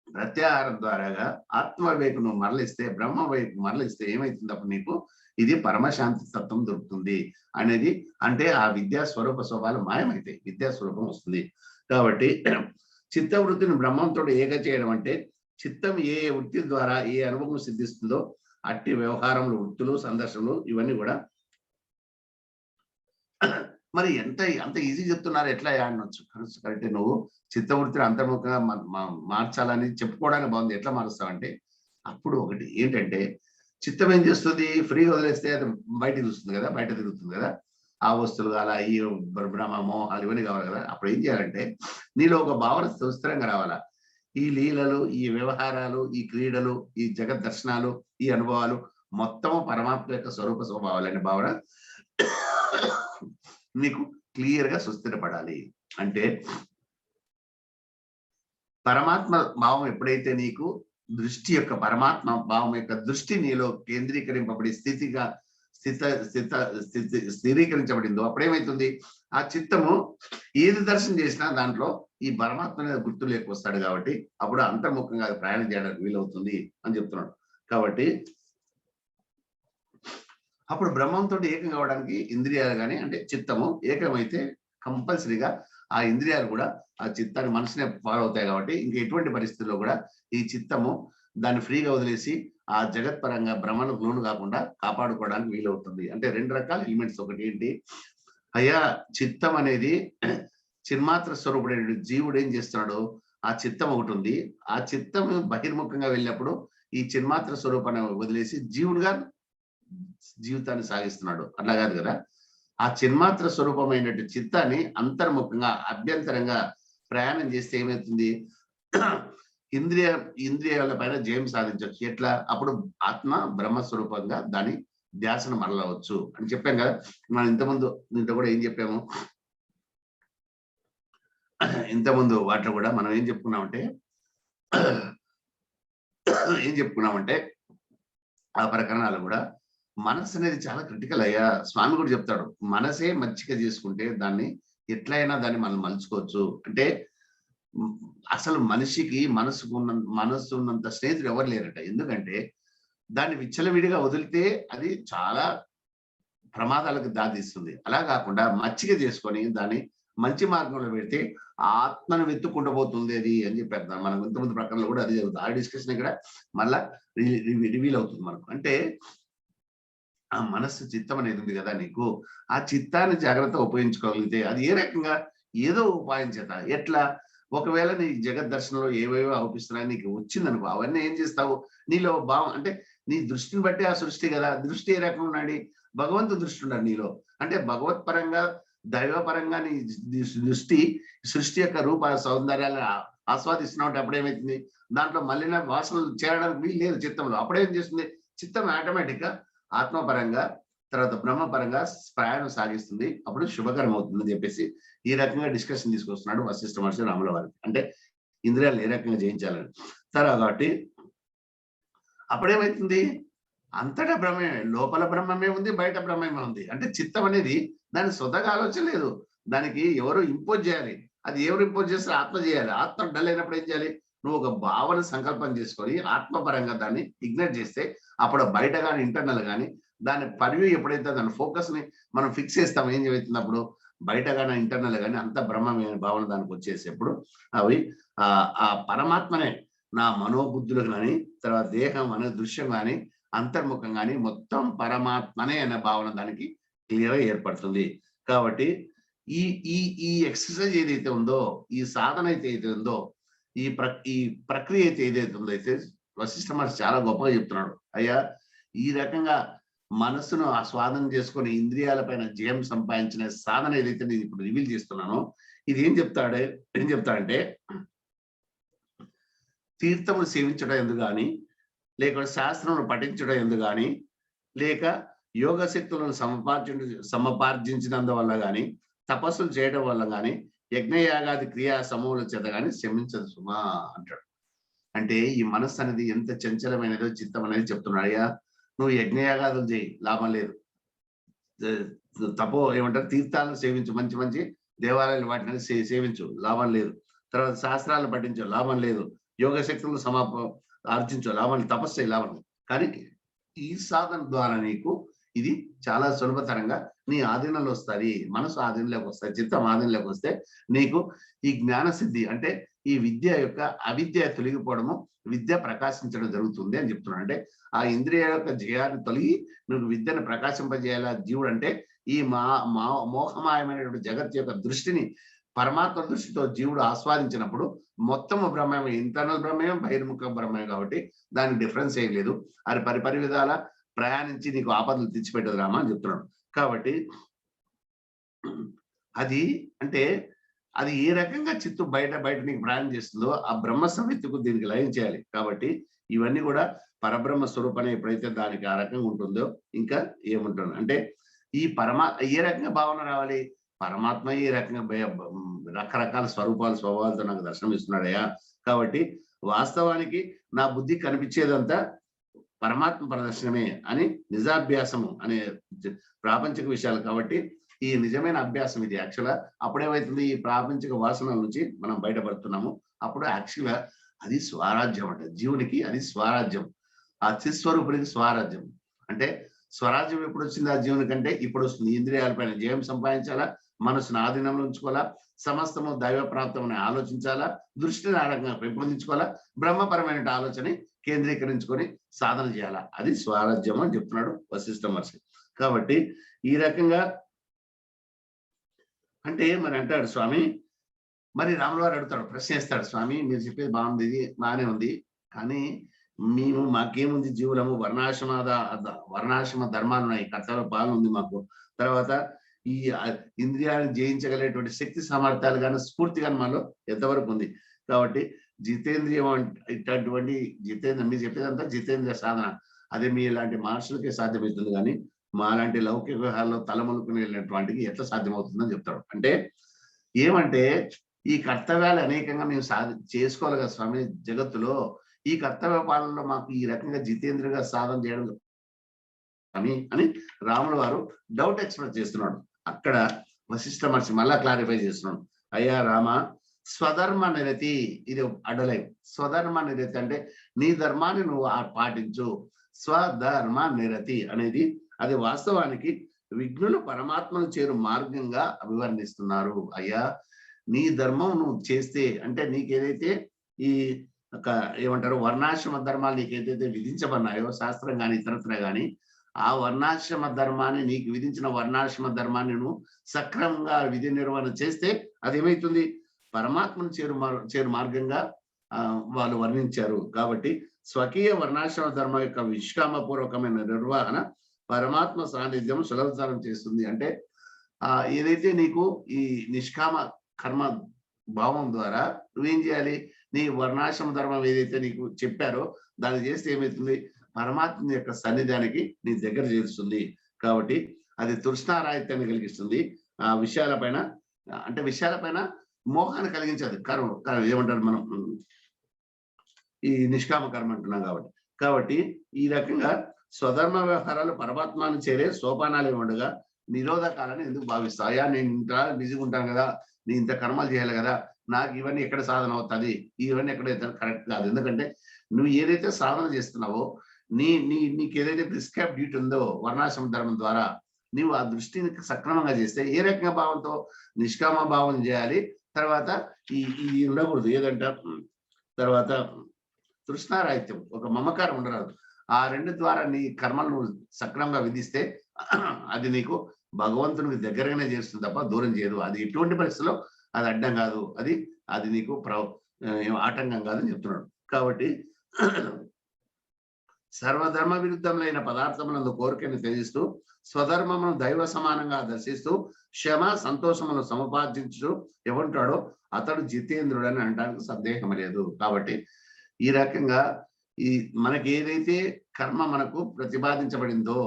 ప్రత్యాహారం ద్వారాగా ఆత్మ వైపు నువ్వు మరలిస్తే, బ్రహ్మ వైపు మరలిస్తే ఏమైతుంది, అప్పుడు నీకు ఇది పరమశాంతి తత్వం దొరుకుతుంది అనేది. అంటే ఆ విద్యా స్వరూప స్వభావాలు మాయమైతాయి, విద్యా స్వరూపం వస్తుంది. కాబట్టి చిత్తవృత్తిని బ్రహ్మంతో ఏక చేయడం అంటే చిత్తం ఏ వృత్తి ద్వారా ఏ అనుభవం సిద్ధిస్తుందో అట్టి వ్యవహారంలో వృత్తులు, సందర్శనలు ఇవన్నీ కూడా మరి అంత ఈజీ చెప్తున్నారు, ఎట్లా అనొచ్చు. కరెక్ట్, నువ్వు చిత్తవృత్తిని అంతర్ముఖంగా మార్చాలని చెప్పుకోవడానికి బాగుంది, ఎట్లా మారుస్తావంటే అప్పుడు ఒకటి ఏంటంటే, చిత్తం ఏం చేస్తుంది, ఫ్రీగా వదిలేస్తే అది బయట చూస్తుంది కదా, బయట తిరుగుతుంది కదా, ఆ వస్తువులు కావాలా, ఈ భ్రమ మోహాలు ఇవన్నీ కావాలి కదా. అప్పుడు ఏం చేయాలంటే నీలో ఒక భావన సుస్థిరంగా రావాలా. ఈ లీలలు, ఈ వ్యవహారాలు, ఈ క్రీడలు, ఈ జగత్ దర్శనాలు, ఈ అనుభవాలు మొత్తము పరమాత్మ యొక్క స్వరూప స్వభావాలనే భావన నీకు క్లియర్ గా సుస్థిరపడాలి. అంటే పరమాత్మ భావం ఎప్పుడైతే నీకు దృష్టి యొక్క పరమాత్మ భావం యొక్క దృష్టి నీలో కేంద్రీకరింపబడి స్థిరీకరించబడిందో అప్పుడేమైతుంది, ఆ చిత్తము ఏది దర్శనం చేసినా దాంట్లో ఈ పరమాత్మ అనేది గుర్తు లేకొస్తాడు. కాబట్టి అప్పుడు అంతర్ముఖంగా అది ప్రయాణం చేయడానికి వీలవుతుంది అని చెప్తున్నాడు. కాబట్టి అప్పుడు బ్రహ్మంతో ఏకం కావడానికి ఇంద్రియాలు కానీ అంటే చిత్తము ఏకమైతే కంపల్సరీగా ఆ ఇంద్రియాలు కూడా ఆ చిత్తాన్ని మనసునే ఫాలో అవుతాయి. కాబట్టి ఇంకా ఎటువంటి పరిస్థితుల్లో కూడా ఈ చిత్తము దాన్ని ఫ్రీగా వదిలేసి ఆ జగత్పరంగా భ్రమలకు లోను కాకుండా కాపాడుకోవడానికి వీలవుతుంది. అంటే రెండు రకాల ఎలిమెంట్స్. ఒకటి ఏంటి, అయ్యా చిత్తం అనేది చిన్మాత్ర స్వరూపుడైన జీవుడు ఏం చేస్తున్నాడు, ఆ చిత్తం ఒకటి ఉంది, ఆ చిత్తం బహిర్ముఖంగా వెళ్ళినప్పుడు ఈ చిన్మాత్ర స్వరూపాన్ని వదిలేసి జీవుడుగా జీవితాన్ని సాగిస్తున్నాడు. అట్లా కాదు కదా, ఆ చిన్మాత్ర స్వరూపమైనటువంటి చిత్తాన్ని అంతర్ముఖంగా అభ్యంతరంగా ప్రయాణం చేస్తే ఏమవుతుంది, ఇంద్రియాల పైన జయం సాధించవచ్చు. ఎట్లా, అప్పుడు ఆత్మ బ్రహ్మస్వరూపంగా దాని ధ్యాసను మరలవచ్చు అని చెప్పాం కదా. మనం ఇంతకుముందు కూడా ఏం చెప్పాము, ఇంతకుముందు వాటిలో కూడా మనం ఏం చెప్పుకున్నామంటే ఆ ప్రకరణాలు కూడా మనసు అనేది చాలా క్రిటికల్. అయ్యా స్వామి కూడా చెప్తాడు, మనసే మచ్చిక చేసుకుంటే దాన్ని ఎట్లయినా దాన్ని మనం మలుచుకోవచ్చు. అంటే అసలు మనిషికి మనసు ఉన్నంత స్నేహితుడు ఎవరు లేరట. ఎందుకంటే దాన్ని విచ్చలవిడిగా వదిలితే అది చాలా ప్రమాదాలకు దారితీస్తుంది. అలా కాకుండా మచ్చిక చేసుకొని దాన్ని మంచి మార్గంలో పెడితే ఆత్మను వెతుక్కుంటూ పోతుంది అది అని చెప్పారు. మనం ఇంతకుముందు ప్రకరణలో కూడా అది జరుగుతుంది. ఆ డిస్కషన్ ఇక్కడ మళ్ళా రివీల్ అవుతుంది మనకు. అంటే ఆ మనస్సు చిత్తం అనేది ఉంది కదా నీకు, ఆ చిత్తాన్ని జాగ్రత్తగా ఉపయోగించుకోగలిగితే అది ఏ రకంగా ఏదో ఉపాయం చేత ఎట్లా ఒకవేళ నీ జగత్ దర్శనంలో ఏవేవో అవుపిస్తున్నాయి నీకు వచ్చిందనుకో, అవన్నీ ఏం చేస్తావు నీలో భావం అంటే నీ దృష్టిని బట్టి ఆ సృష్టి కదా. దృష్టి ఏ రకంగా ఉన్నాడు, భగవంతు దృష్టి ఉన్నాడు నీలో. అంటే భగవత్ పరంగా దైవపరంగా నీ దృష్టి సృష్టి యొక్క రూప సౌందర్యాలను ఆస్వాదిస్తున్నావు. అప్పుడు ఏమవుతుంది, దాంట్లో మళ్ళీ వాసనలు చేరడానికి వీలు లేదు చిత్తంలో. అప్పుడేం చేస్తుంది, చిత్తం ఆటోమేటిక్ గా ఆత్మపరంగా తర్వాత బ్రహ్మపరంగా ప్రయాణం సాగిస్తుంది. అప్పుడు శుభకరం అవుతుంది అని చెప్పేసి ఈ రకంగా డిస్కషన్ తీసుకొస్తున్నాడు వశిష్ఠ మహర్షి రాముల వారికి. అంటే ఇంద్రియాలు ఏ రకంగా జయించాలని. కాబట్టి అప్పుడేమైతుంది, అంతటా బ్రహ్మమే, లోపల బ్రహ్మమే ఉంది, బయట బ్రహ్మమే ఉంది. అంటే చిత్తం అనేది దాని స్వతగా ఆలోచన లేదు, దానికి ఎవరు ఇంపోజ్ చేయాలి. అది ఎవరు ఇంపోజ్ చేస్తే ఆత్మ చేయాలి. ఆత్మ డల్ అయినప్పుడు ఏం చేయాలి, నువ్వు ఒక భావన సంకల్పం చేసుకొని ఆత్మపరంగా దాన్ని ఇగ్నైట్ చేస్తే అప్పుడు బయట కానీ ఇంటర్నల్ కానీ దాని పరివ్యూ ఎప్పుడైతే దాని ఫోకస్ ని మనం ఫిక్స్ చేస్తాం, ఏం జరుగుతుంది అప్పుడు బయట కానీ ఇంటర్నల్ కానీ అంత బ్రహ్మమైన భావన దానికి వచ్చేసేప్పుడు అవి ఆ పరమాత్మనే నా మనోబుద్ధులు కానీ తర్వాత దేహం అనే దృశ్యం కానీ అంతర్ముఖం కానీ మొత్తం పరమాత్మనే అనే భావన దానికి క్లియర్ గా ఏర్పడుతుంది. కాబట్టి ఈ ఈ ఈ ఎక్సర్సైజ్ ఏదైతే ఉందో, ఈ సాధన అయితే ఏదైతే ఉందో, ఈ ప్రక్రియ అయితే ఏదైతే ఉందో అయితే వశిష్ఠ మహర్షి చాలా గొప్పగా చెప్తున్నాడు. అయ్యా ఈ రకంగా మనస్సును ఆస్వాదన చేసుకొని ఇంద్రియాలపైన జయం సంపాదించిన సాధన ఏదైతే నేను ఇప్పుడు రివీల్ చేస్తున్నానో, ఇది ఏం చెప్తాడంటే తీర్థములు సేవించడం ఎందుకు కానీ, లేక శాస్త్రమును పఠించడం ఎందుకు కానీ, లేక యోగ శక్తులను సమపార్జించినందువల్ల కానీ, తపస్సులు చేయడం వల్ల కానీ, యజ్ఞయాగాది క్రియా సమూహుల చేత కానీ శమించదు సుమా అంటాడు. అంటే ఈ మనస్సు అనేది ఎంత చంచలమైనదో చిత్తం అనేది చెప్తున్నాడు. అయ్యా నువ్వు యజ్ఞయాగాదులు చేయి, లాభం లేదు. తపో ఏమంటారు, తీర్థాలను సేవించు, మంచి మంచి దేవాలయాలు వాటిని సేవించు, లాభం లేదు. తర్వాత శాస్త్రాలను పఠించు, లాభం లేదు. యోగ శక్తులను ఆర్జించు, లాభం లేదు. తపస్సు చేయి, లాభం లేదు. కానీ ఈ సాధన ద్వారా నీకు ఇది చాలా సులభతరంగా నీ ఆధీనంలో వస్తుంది. మనసు ఆధీనంలోకి వస్తుంది, చిత్తం ఆధీనంలోకి వస్తే నీకు ఈ జ్ఞాన సిద్ధి అంటే ఈ విద్య యొక్క అవిద్య తొలగిపోవడము, విద్య ప్రకాశించడం జరుగుతుంది అని చెప్తున్నాడు. అంటే ఆ ఇంద్రియ యొక్క జయాన్ని తొలగి నువ్వు విద్యను ప్రకాశింపజేయాల జీవుడు. అంటే ఈ మోహమాయమైనటువంటి జగత్ యొక్క దృష్టిని పరమాత్మ దృష్టితో జీవుడు ఆస్వాదించినప్పుడు మొత్తము బ్రహ్మమే, ఇంటర్నల్ బ్రహ్మమే, బహిర్ముఖ బ్రహ్మమే. కాబట్టి దానికి డిఫరెన్స్ ఏం లేదు. అది పరిపరి విధాల ప్రయాణించి నీకు ఆపదలు తెచ్చిపెట్టదు రామా అని చెప్తున్నాడు. కాబట్టి అది అంటే అది ఏ రకంగా చిత్తు బయట నీకు ప్రయాణం చేస్తుందో ఆ బ్రహ్మ సమితికు దీనికి లయం చేయాలి. కాబట్టి ఇవన్నీ కూడా పరబ్రహ్మ స్వరూపం ఎప్పుడైతే దానికి ఆ రకంగా ఉంటుందో ఇంకా ఏముంటుంది అంటే ఈ ఏ రకంగా భావన రావాలి, పరమాత్మ ఏ రకంగా రకరకాల స్వరూపాలు స్వభావాలతో నాకు దర్శనం ఇస్తున్నాడయ్యా. కాబట్టి వాస్తవానికి నా బుద్ధి కనిపించేదంతా పరమాత్మ ప్రదర్శనమే అని నిజాభ్యాసము అనే ప్రాపంచిక విషయాలు. కాబట్టి ఈ నిజమైన అభ్యాసం ఇది యాక్చువల్గా అప్పుడేమవుతుంది, ఈ ప్రాపంచిక వాసనల నుంచి మనం బయటపడుతున్నాము. అప్పుడు యాక్చువల్గా అది స్వరాజ్యం అంట జీవునికి, అది స్వరాజ్యం. ఆ చిస్వరూపునికి స్వరాజ్యం అంటే స్వరాజ్యం ఎప్పుడు వచ్చింది ఆ జీవుని కంటే ఇప్పుడు వస్తుంది. ఇంద్రియాలపైన జయం సంపాదించాలా, మనసును ఆధీనంలో ఉంచుకోవాలా, సమస్తము దైవ ప్రాప్తమని ఆలోచించాలా, దృష్టిని ఆ రకంగా పెంపొందించుకోవాలా, బ్రహ్మపరమైన ఆలోచన కేంద్రీకరించుకొని సాధన చేయాలా, అది స్వరాజ్యం అని చెప్తున్నాడు వశిష్ఠ మహర్షి. కాబట్టి ఈ రకంగా అంటే మరి అంటాడు స్వామి, మరి రాముల వారు అడుగుతాడు, ప్రశ్న వేస్తాడు, స్వామి మీరు చెప్పేది బాగుంది, ఇది బాగానే ఉంది, కానీ మాకేముంది, జీవులము వర్ణాశ్రమ ధర్మాలు ఉన్నాయి, కర్తవ్య పాలన ఉంది మాకు. తర్వాత ఈ ఇంద్రియాలను జయించగలిగేటువంటి శక్తి సామర్థ్యాలు కానీ స్ఫూర్తి కానీ మనలో ఎంతవరకు ఉంది. కాబట్టి జితేంద్రియం ఇటువంటి మీరు చెప్పేదంతా జితేంద్రియ సాధన, అదే మీ ఇలాంటి మహర్షులకే సాధ్యమవుతుంది, కానీ మా లాంటి లౌకిక వ్యవహారాల్లో తలములుకుని వెళ్ళినటువంటికి ఎట్లా సాధ్యమవుతుందని చెప్తాడు. అంటే ఏమంటే ఈ కర్తవ్యాలు అనేకంగా మేము చేసుకోవాలి కదా స్వామి జగత్తులో, ఈ కర్తవ్య పాలనలో మాకు ఈ రకంగా జితేంద్రియంగా సాధన చేయడం అని రాముల వారు డౌట్ ఎక్స్ప్రెస్ చేస్తున్నాడు. అక్కడ వశిష్ఠ మహర్షి మళ్ళా క్లారిఫై చేస్తున్నాడు, అయ్యా రామ, స్వధర్మ నిరతి, ఇది అడ్డలైన్. స్వధర్మ నిరతి అంటే నీ ధర్మాన్ని నువ్వు పాటించు. స్వధర్మ నిరతి అనేది అది వాస్తవానికి విఘ్నులు పరమాత్మను చేరు మార్గంగా అభివర్ణిస్తున్నారు. అయ్యా, నీ ధర్మం నువ్వు చేస్తే అంటే నీకేదైతే ఈ ఏమంటారు వర్ణాశ్రమ ధర్మాలు నీకేదైతే విధించబడినాయో శాస్త్రం కానీ ఇతరత్ర కానీ, ఆ వర్ణాశ్రమ ధర్మాన్ని నీకు విధించిన వర్ణాశ్రమ ధర్మాన్ని నువ్వు సక్రమంగా విధి నిర్వహణ చేస్తే అదేమవుతుంది? పరమాత్మను చేరు మార్గంగా వాళ్ళు వర్ణించారు. కాబట్టి స్వకీయ వర్ణాశ్రమ ధర్మం యొక్క విష్కామపూర్వకమైన నిర్వహణ పరమాత్మ సాన్నిధ్యం సులభతరం చేస్తుంది. అంటే ఏదైతే నీకు ఈ నిష్కామ కర్మ భావం ద్వారా నువ్వేం చేయాలి? నీ వర్ణాశ్రమ ధర్మం ఏదైతే నీకు చెప్పారో దాన్ని చేస్తే ఏమవుతుంది? పరమాత్మ యొక్క సన్నిధానికి నీ దగ్గర చేరుస్తుంది. కాబట్టి అది తృష్ణారాహిత్యాన్ని కలిగిస్తుంది. ఆ విషయాలపైన అంటే విషయాలపైన మోహాన్ని కలిగించదు. కర్మ ఏమంటారు మనం ఈ నిష్కామ కర్మ అంటున్నాం కాబట్టి ఈ రకంగా స్వధర్మ వ్యవహారాలు పరమాత్మను చేరే సోపానాలు ఉండగా నిరోధకాలని ఎందుకు భావిస్తావు? అయ్యా, నేను ఇంత బిజీగా ఉంటాను కదా, నేను ఇంత కర్మలు చేయాలి కదా, నాకు ఇవన్నీ ఎక్కడ సాధన అవుతుంది, ఇవన్నీ ఎక్కడ కరెక్ట్ కాదు. ఎందుకంటే నువ్వు ఏదైతే సాధన చేస్తున్నావో నీకు ఏదైతే ప్రిస్క్రైబ్ డ్యూటీ ఉందో వర్ణాశ్రమ ధర్మం ద్వారా నీవు ఆ దృష్టిని సక్రమంగా చేస్తే ఏ రకంగా భావంతో నిష్కామ భావం చేయాలి. తర్వాత ఈ ఉండకూడదు ఏదంటే తర్వాత తృష్ణారాహిత్యం, ఒక మమకారం ఉండరాదు. ఆ రెండు ద్వారా నీ కర్మలు నువ్వు సక్రమంగా విధిస్తే అది నీకు భగవంతునికి దగ్గరగానే చేస్తుంది తప్ప దూరం చేయదు. అది ఎటువంటి పరిస్థితుల్లో అది అడ్డం కాదు, అది నీకు ఆటంకం కాదని చెప్తున్నాడు. కాబట్టి సర్వధర్మ విరుద్ధములైన పదార్థములందు కోరికను త్యజిస్తూ స్వధర్మమును దైవ సమానంగా దర్శిస్తూ క్షమ సంతోషమును సముపార్జించు ఎవరుంటాడో అతడు జితేంద్రుడు అని అనడానికి సందేహం లేదు. కాబట్టి ఈ రకంగా మనకి ఏదైతే కర్మ మనకు ప్రతిపాదించబడిందో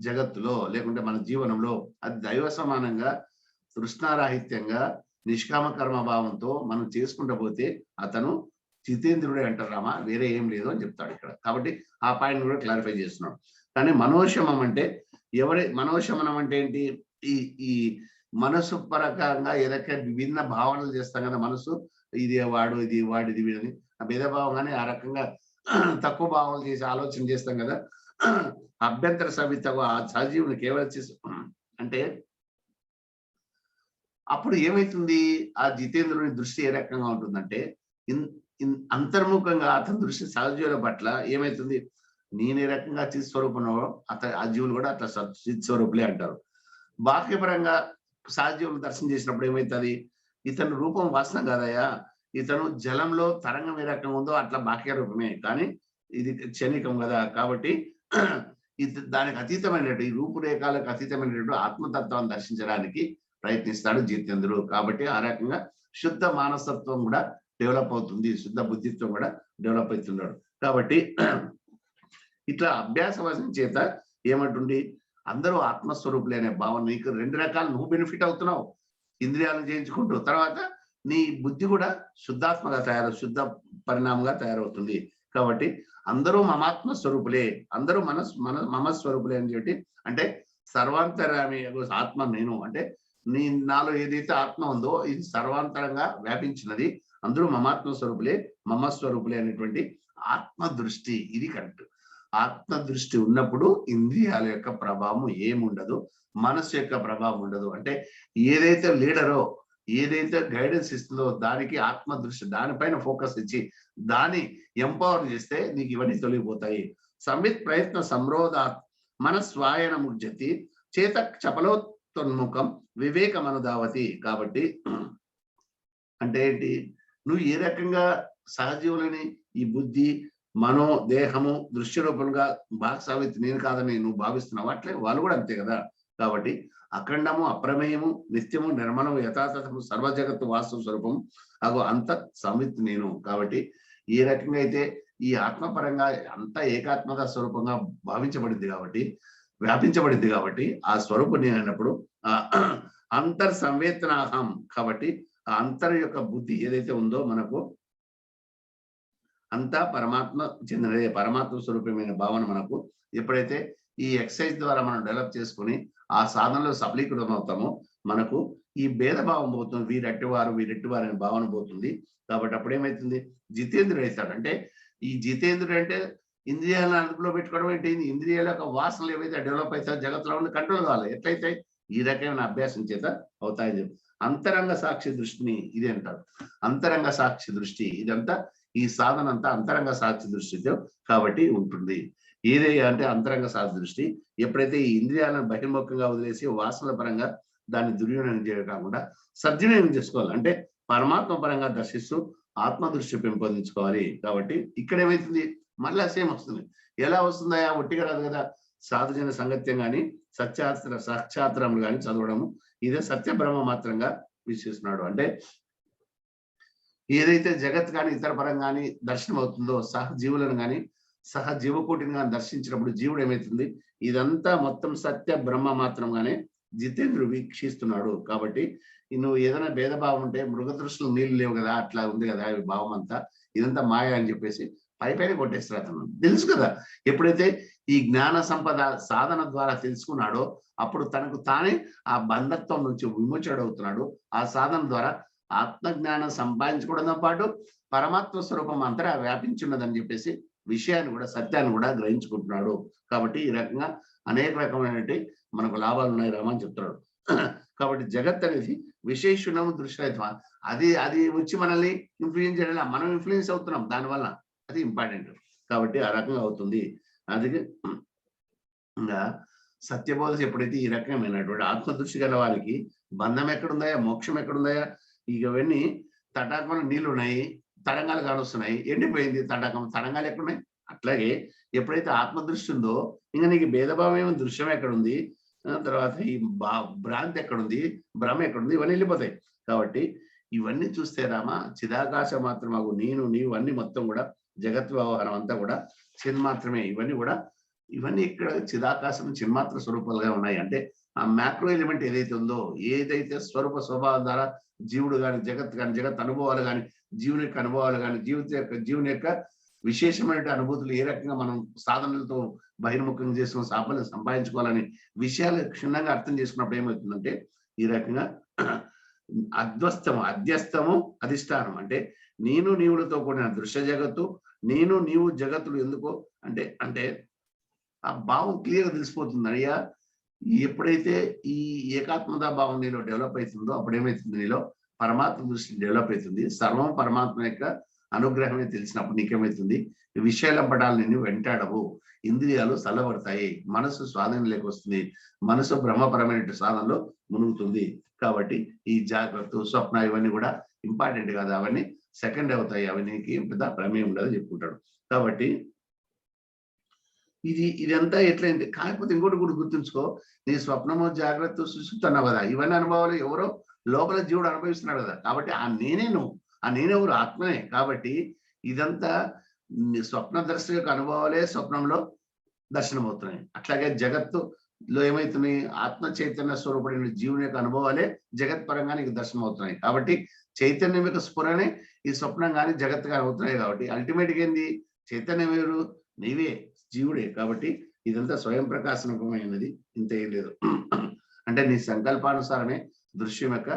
జగత్తులో లేకుంటే మన జీవనంలో అది దైవ సమానంగా తృష్ణారాహిత్యంగా నిష్కామ కర్మ భావంతో మనం చేసుకుంటూ పోతే అతను జితేంద్రుడే అంటారు రామా, వేరే ఏం లేదు అని చెప్తాడు ఇక్కడ. కాబట్టి ఆ పాయింట్ కూడా క్లారిఫై చేస్తున్నాడు. కానీ మనోశమం అంటే మనోశమనం అంటే ఏంటి? ఈ మనసు పరకంగా ఏదైతే విభిన్న భావనలు చేస్తాం కదా, మనసు ఇది వాడు ఇది వాడిది వీడని ఆ భేదభావంగానే ఆ రకంగా తక్కువ భావనలు చేసి ఆలోచన చేస్తాం కదా. అభ్యంతర సవితకు ఆ సజీవుని కేవలం అంటే అప్పుడు ఏమైతుంది? ఆ జితేంద్రుని దృష్టి ఏ రకంగా ఉంటుందంటే అంతర్ముఖంగా అతని దృష్టి సహజీవుల పట్ల ఏమైతుంది? నేనే రకంగా చిత్ స్వరూపంలో ఆ జీవులు కూడా అట్లా చిత్ స్వరూపులే అంటారు. బాహ్యపరంగా సహజీవులు దర్శనం చేసినప్పుడు ఏమవుతుంది? ఇతని రూపం వాసన కాదయా, ఇతను జలంలో తరంగం ఏ రకంగా ఉందో అట్లా బాహ్య రూపమే, కానీ ఇది క్షణికం కదా. కాబట్టి దానికి అతీతమైనటువంటి ఈ రూపురేఖలకు అతీతమైనటువంటి ఆత్మతత్వాన్ని దర్శించడానికి ప్రయత్నిస్తాడు జితేంద్రుడు. కాబట్టి ఆ రకంగా శుద్ధ మానసత్వం కూడా డెవలప్ అవుతుంది, శుద్ధ బుద్ధిత్వం కూడా డెవలప్ అవుతున్నాడు. కాబట్టి ఇట్లా అభ్యాసవశం చేత ఏమంటుంది? అందరూ ఆత్మస్వరూపులే అనే భావన నీకు రెండు రకాలు నువ్వు బెనిఫిట్ అవుతున్నావు ఇంద్రియాలను చేయించుకుంటూ, తర్వాత నీ బుద్ధి కూడా శుద్ధాత్మగా శుద్ధ పరిణామంగా తయారవుతుంది. కాబట్టి అందరూ మమాత్మ స్వరూపులే, అందరూ మమ స్వరూపులే అని చెప్పి అంటే సర్వాంతరామి ఆత్మ నేను అంటే నాలో ఏదైతే ఆత్మ ఉందో ఇది సర్వాంతరంగా వ్యాపించినది, అందరూ మమాత్మ స్వరూపులే మమ స్వరూపులే అనేటువంటి ఆత్మ దృష్టి ఇది కరెక్ట్. ఆత్మ దృష్టి ఉన్నప్పుడు ఇంద్రియాల యొక్క ప్రభావం ఏముండదు, మనసు యొక్క ప్రభావం ఉండదు. అంటే ఏదైతే లీడరో ఏదైతే గైడెన్స్ ఇస్తుందో దానికి ఆత్మ దృష్టి దానిపైన ఫోకస్ ఇచ్చి దాన్ని ఎంపవర్ చేస్తే నీకు ఇవన్నీ తొలగిపోతాయి. సంవిత్ ప్రయత్న సంరోధ మన స్వాయన ముజ్జతి చేత చపలోన్ముఖం వివేకమనుదావతి. కాబట్టి అంటే ఏంటి? నువ్వు ఏ రకంగా సహజీవులని ఈ బుద్ధి మనో దేహము దృశ్య రూపంగా భాగస్వామిత్తి నేను కాదని నువ్వు భావిస్తున్నావు, అట్లే వాళ్ళు కూడా అంతే కదా. కాబట్టి అఖండము అప్రమేయము నిత్యము నిర్మలము యథాతథము సర్వజగత్తు వాస్తవ స్వరూపము అగో అంత సమిత్ నేను. కాబట్టి ఏ రకంగా అయితే ఈ ఆత్మపరంగా అంత ఏకాత్మక స్వరూపంగా భావించబడింది కాబట్టి వ్యాపించబడింది కాబట్టి ఆ స్వరూపం నేను అన్నప్పుడు అంతర్ సంవేదనాహం. కాబట్టి ఆ అంతర్ యొక్క బుద్ధి ఏదైతే ఉందో మనకు అంతా పరమాత్మ చెందినదే, పరమాత్మ స్వరూపమైన భావన మనకు ఎప్పుడైతే ఈ ఎక్సర్సైజ్ ద్వారా మనం డెవలప్ చేసుకుని ఆ సాధనలో సఫలీకృతం అవుతామో మనకు ఈ భేదభావం పోతుంది. వీరట్టివారు వీరెట్టివారు అనే భావన పోతుంది. కాబట్టి అప్పుడు ఏమైతుంది, జితేంద్రుడు అవుతాడు. అంటే ఈ జితేంద్రుడు అంటే ఇంద్రియాలను అదుపులో పెట్టుకోవడం ఏంటి, ఇంద్రియాల యొక్క వాసనలు ఏవైతే డెవలప్ అవుతాయో జగత్తులో ఉన్న కంట్రోల్ కావాలి. ఎట్లయితే ఈ రకమైన అభ్యాసం చేత అవుతాయని చెప్పి అంతరంగ సాక్షి దృష్టిని ఇది అంటారు. అంతరంగ సాక్షి దృష్టి ఇదంతా ఈ సాధన అంతా అంతరంగ సాక్షి దృష్టితో కాబట్టి ఉంటుంది. ఏదే అంటే అంతరంగ సాక్షి దృష్టి ఎప్పుడైతే ఈ ఇంద్రియాలను బహిర్ముఖంగా వదిలేసి వాసనల పరంగా దాన్ని దుర్వినియోగం చేయడం కాకుండా సద్వినియోగం చేసుకోవాలి. అంటే పరమాత్మ పరంగా దర్శిస్తూ ఆత్మ దృష్టి పెంపొందించుకోవాలి. కాబట్టి ఇక్కడ ఏమైతుంది, మళ్ళా సేమ్ వస్తుంది. ఎలా వస్తుందా, ఒట్టిగా రాదు కదా. సాధుజన సంగత్యం కానీ సాక్షాత్రములు కానీ చదవడము, ఇదే సత్య బ్రహ్మ మాత్రంగా విశ్వసిస్తున్నాడు. అంటే ఏదైతే జగత్ కానీ ఇతర పరం కానీ దర్శనం అవుతుందో సహజీవులను కానీ సహజీవకోటిని కానీ దర్శించినప్పుడు జీవుడు ఏమైతుంది, ఇదంతా మొత్తం సత్య బ్రహ్మ మాత్రంగానే జితేంద్రుడు వీక్షిస్తున్నాడు. కాబట్టి నువ్వు ఏదైనా భేదభావం ఉంటే మృగ దృష్టిలో నీళ్లు లేవు కదా, అట్లా ఉంది కదా ఈ భావం అంతా, ఇదంతా మాయ అని చెప్పేసి పైపైన కొట్టేస్తారు. అతను తెలుసు కదా. ఎప్పుడైతే ఈ జ్ఞాన సంపద సాధన ద్వారా తెలుసుకున్నాడో అప్పుడు తనకు తానే ఆ బంధత్వం నుంచి విమోచడవుతున్నాడు. ఆ సాధన ద్వారా ఆత్మజ్ఞానం సంపాదించుకోవడంతో పాటు పరమాత్మ స్వరూపం అంతటా వ్యాపించున్నదని చెప్పేసి విషయాన్ని కూడా సత్యాన్ని కూడా గ్రహించుకుంటున్నాడు. కాబట్టి ఈ రకంగా అనేక రకమైనటువంటి మనకు లాభాలు ఉన్నాయి రామని చెప్తున్నాడు. కాబట్టి జగత్ అనేది విశేషణము దృశ్యత్వం, అది అది వచ్చి మనల్ని ఇన్ఫ్లుయెన్స్ చేయడం, మనం ఇన్ఫ్లుయెన్స్ అవుతున్నాం దానివల్ల, అది ఇంపార్టెంట్. కాబట్టి ఆ రకంగా అవుతుంది. అందుకే ఇంకా సత్యబోధ ఎప్పుడైతే ఈ రకమైనటువంటి ఆత్మదృష్టి గల వారికి బంధం ఎక్కడుందాయా, మోక్షం ఎక్కడుందాయా, ఇవన్నీ తటాకంలో నీళ్లు ఉన్నాయి, తరంగాలు కానొస్తున్నాయి, ఎండిపోయింది తటాకం, తరంగాలు ఎక్కడున్నాయి. అట్లాగే ఎప్పుడైతే ఆత్మదృష్టి ఉందో ఇంకా నీకు భేదభావం ఏమో దృశ్యం ఎక్కడుంది, తర్వాత ఈ భ్రాంతి ఎక్కడుంది, భ్రమ ఎక్కడుంది, ఇవన్నీ వెళ్ళిపోతాయి. కాబట్టి ఇవన్నీ చూస్తే రామ చిదాకాశ మాత్రమాగు నేను నీవు అన్ని మొత్తం కూడా జగత్ వ్యవహారం అంతా కూడా చిన్మాత్రమే. ఇవన్నీ ఇక్కడ చిదాకాశం చిన్మాత్ర స్వరూపాలుగా ఉన్నాయి. అంటే ఆ మ్యాక్రో ఎలిమెంట్ ఏదైతే ఉందో, ఏదైతే స్వరూప స్వభావం ద్వారా జీవుడు కానీ జగత్ కానీ జగత్ అనుభవాలు కానీ జీవుని యొక్క అనుభవాలు కానీ జీవుని యొక్క విశేషమైన అనుభూతులు ఏ రకంగా మనం సాధనలతో బహిర్ముఖం చేసుకుని సాఫల్యం సంపాదించుకోవాలని విషయాలు క్షుణ్ణంగా అర్థం చేసుకున్నప్పుడు ఏమవుతుందంటే ఈ రకంగా అధ్యస్థము అధిష్టానం. అంటే నేను నీవులతో కూడిన దృశ్య జగత్తు, నేను నీవు జగత్తులు ఎందుకో అంటే ఆ భావం క్లియర్గా తెలిసిపోతుంది. అయ్యా ఎప్పుడైతే ఈ ఏకాత్మతా భావం నీలో డెవలప్ అవుతుందో అప్పుడు ఏమవుతుంది, నీలో పరమాత్మ దృష్టి డెవలప్ అవుతుంది. సర్వం పరమాత్మ యొక్క అనుగ్రహమే తెలిసినప్పుడు నీకేమవుతుంది, విషయాల పటాలు నిన్ను వెంటాడవు, ఇంద్రియాలు చల్లబడతాయి, మనసు స్వాధీనం లేకొస్తుంది, మనసు బ్రహ్మపరమైన సాధనలో మునుగుతుంది. కాబట్టి ఈ జాగ్రత్త స్వప్న ఇవన్నీ కూడా ఇంపార్టెంట్ కాదు, అవన్నీ సెకండ్ అవుతాయి, అవన్నీకి పెద్ద ప్రమేయం ఉండదు చెప్పుకుంటాడు. కాబట్టి ఇదంతా ఎట్లయింది. కాకపోతే ఇంకోటి కూడా గుర్తుంచుకో, నీ స్వప్నము జాగ్రత్త సుశుద్ధన్నావు కదా, ఇవన్నీ అనుభవాలు ఎవరో లోపల జీవుడు అనుభవిస్తున్నాడు కదా. కాబట్టి ఆ నేనే నువ్వు, ఆ నేనెవరు, ఆత్మనే. కాబట్టి ఇదంతా స్వప్న దర్శన యొక్క అనుభవాలే స్వప్నంలో దర్శనం అవుతున్నాయి. అట్లాగే జగత్తులో ఏమవుతున్నాయి, ఆత్మ చైతన్య స్వరూపుడైన జీవుని యొక్క అనుభవాలే జగత్ పరంగా నీకు దర్శనం అవుతున్నాయి. కాబట్టి చైతన్యం యొక్క స్ఫురణే ఈ స్వప్నం కానీ జగత్ కానీ అవుతున్నాయి. కాబట్టి అల్టిమేట్గా ఏంది, చైతన్యం ఎవరు, నీవే, జీవుడే. కాబట్టి ఇదంతా స్వయం ప్రకాశనమైనది, ఇంత ఏం లేదు. అంటే నీ సంకల్పానుసారమే దృశ్యం యొక్క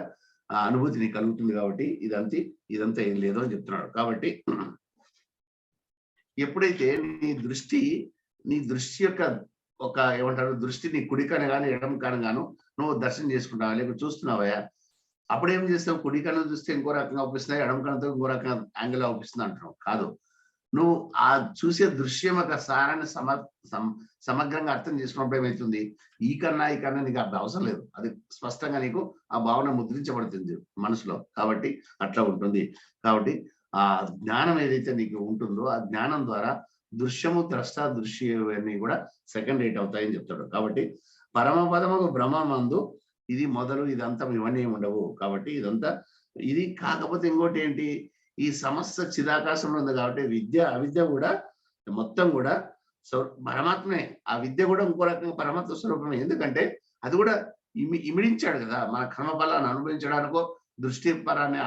అనుభూతి నీకు కలుగుతుంది. కాబట్టి ఇదంతా ఏం లేదు అని చెప్తున్నాడు. కాబట్టి ఎప్పుడైతే నీ దృష్టి యొక్క ఒక ఏమంటారు, దృష్టి నీ కుడికను కానీ ఎడమ కను గాను నువ్వు దర్శనం చేసుకుంటావా, లేకపోతే చూస్తున్నావా, అప్పుడు ఏం చేస్తావు, కుడి కన్ను చూస్తే ఇంకో రకంగా అవుపిస్తున్నాయి, ఎడమ కన్నుతో ఇంకో రకంగా యాంగిల్ అవుపిస్తుంది అంటున్నావు. కాదు, నువ్వు ఆ చూసే దృశ్యం యొక్క సారాన్ని సమగ్రంగా అర్థం చేసుకున్నప్పుడు ఏమవుతుంది, ఈ కన్నా నీకు అర్థం అవసరం లేదు, అది స్పష్టంగా నీకు ఆ భావన ముద్రించబడుతుంది మనసులో. కాబట్టి అట్లా ఉంటుంది. కాబట్టి ఆ జ్ఞానం ఏదైతే నీకు ఉంటుందో ఆ జ్ఞానం ద్వారా దృశ్యము ద్రష్ట దృశ్యవన్నీ కూడా సెకండ్ రేట్ అవుతాయని చెప్తాడు. కాబట్టి పరమపదము బ్రహ్మమందు ఇది మొదలు ఇదంతా ఇవన్నీ ఉండవు. కాబట్టి ఇదంతా ఇది కాకపోతే ఇంకోటి ఏంటి, ఈ సమస్త చిదాకాశంలో ఉంది. కాబట్టి విద్య అవిద్య కూడా మొత్తం కూడా పరమాత్మే. ఆ విద్య కూడా ఇంకో రకంగా పరమాత్మ స్వరూపమే. ఎందుకంటే అది కూడా ఇమిడించాడు కదా, మన కర్మఫలాన్ని అనుభవించడానికో దృష్టి పరాన్ని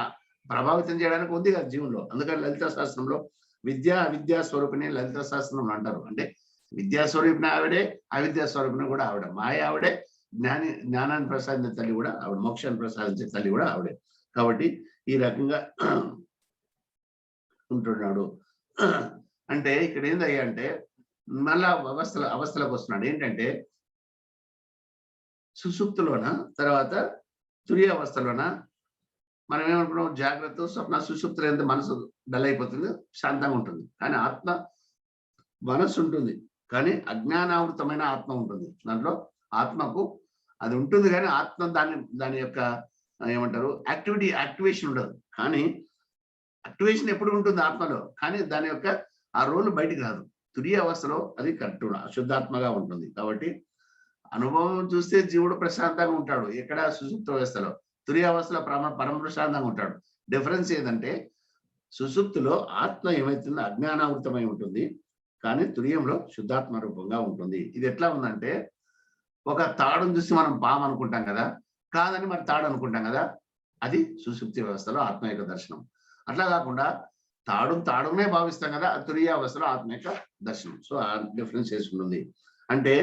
ప్రభావితం చేయడానికి ఉంది కదా జీవుల్లో. అందుకని లలిత శాస్త్రంలో విద్య అవిద్యా స్వరూపిణి లలిత శాస్త్రం అంటారు. అంటే విద్యా స్వరూపిణి ఆవిడే, అవిద్యా స్వరూపిణి కూడా ఆవిడ, మాయ ఆవిడే, జ్ఞానాన్ని ప్రసాదించే తల్లి కూడా ఆవిడ, మోక్షాన్ని ప్రసాదించే తల్లి కూడా ఆవిడే. కాబట్టి ఈ రకంగా ఉంటున్నాడు. అంటే ఇక్కడ ఏందయ్యా అంటే మళ్ళా అవస్థలకు వస్తున్నాడు. ఏంటంటే సుషుప్తిలోన, తర్వాత తురియ అవస్థలోన మనం ఏమనుకున్నాం, జాగ్రత్త స్వప్న సుషుప్తులు ఎంత మనసు డల్ అయిపోతుంది, శాంతంగా ఉంటుంది. కానీ ఆత్మ మనస్సు ఉంటుంది, కానీ అజ్ఞానావృతమైన ఆత్మ ఉంటుంది. దాంట్లో ఆత్మకు అది ఉంటుంది, కానీ ఆత్మ దాని యొక్క ఏమంటారు యాక్టివేషన్ ఉండదు. కానీ యాక్టివేషన్ ఎప్పుడు ఉంటుంది ఆత్మలో, కానీ దాని యొక్క ఆ రోల్ బయటికి రాదు. తురియ అవస్థలో అది కరెక్ట్ శుద్ధాత్మగా ఉంటుంది. కాబట్టి అనుభవం చూస్తే జీవుడు ప్రశాంతంగా ఉంటాడు. ఎక్కడ సుషుప్త వ్యవస్థలో, తురియ అవస్థలో పరమ ప్రశాంతంగా ఉంటాడు. డిఫరెన్స్ ఏంటంటే సుషుప్తిలో ఆత్మ ఏమైతుందో అజ్ఞానావృతమై ఉంటుంది, కానీ తురియంలో శుద్ధాత్మ రూపంగా ఉంటుంది. ఇది ఎట్లా ఉందంటే ఒక తాడును చూసి మనం పాము అనుకుంటాం కదా, కాదని మరి తాడు అనుకుంటాం కదా, అది సుషుప్తి వ్యవస్థలో ఆత్మ యొక్క దర్శనం. అట్లా కాకుండా తాడునే భావిస్తాం కదా, తురియ అవస్థలో ఆత్మ యొక్క దర్శనం. సో ఆ డిఫరెన్స్ చేసుకుంటుంది. అంటే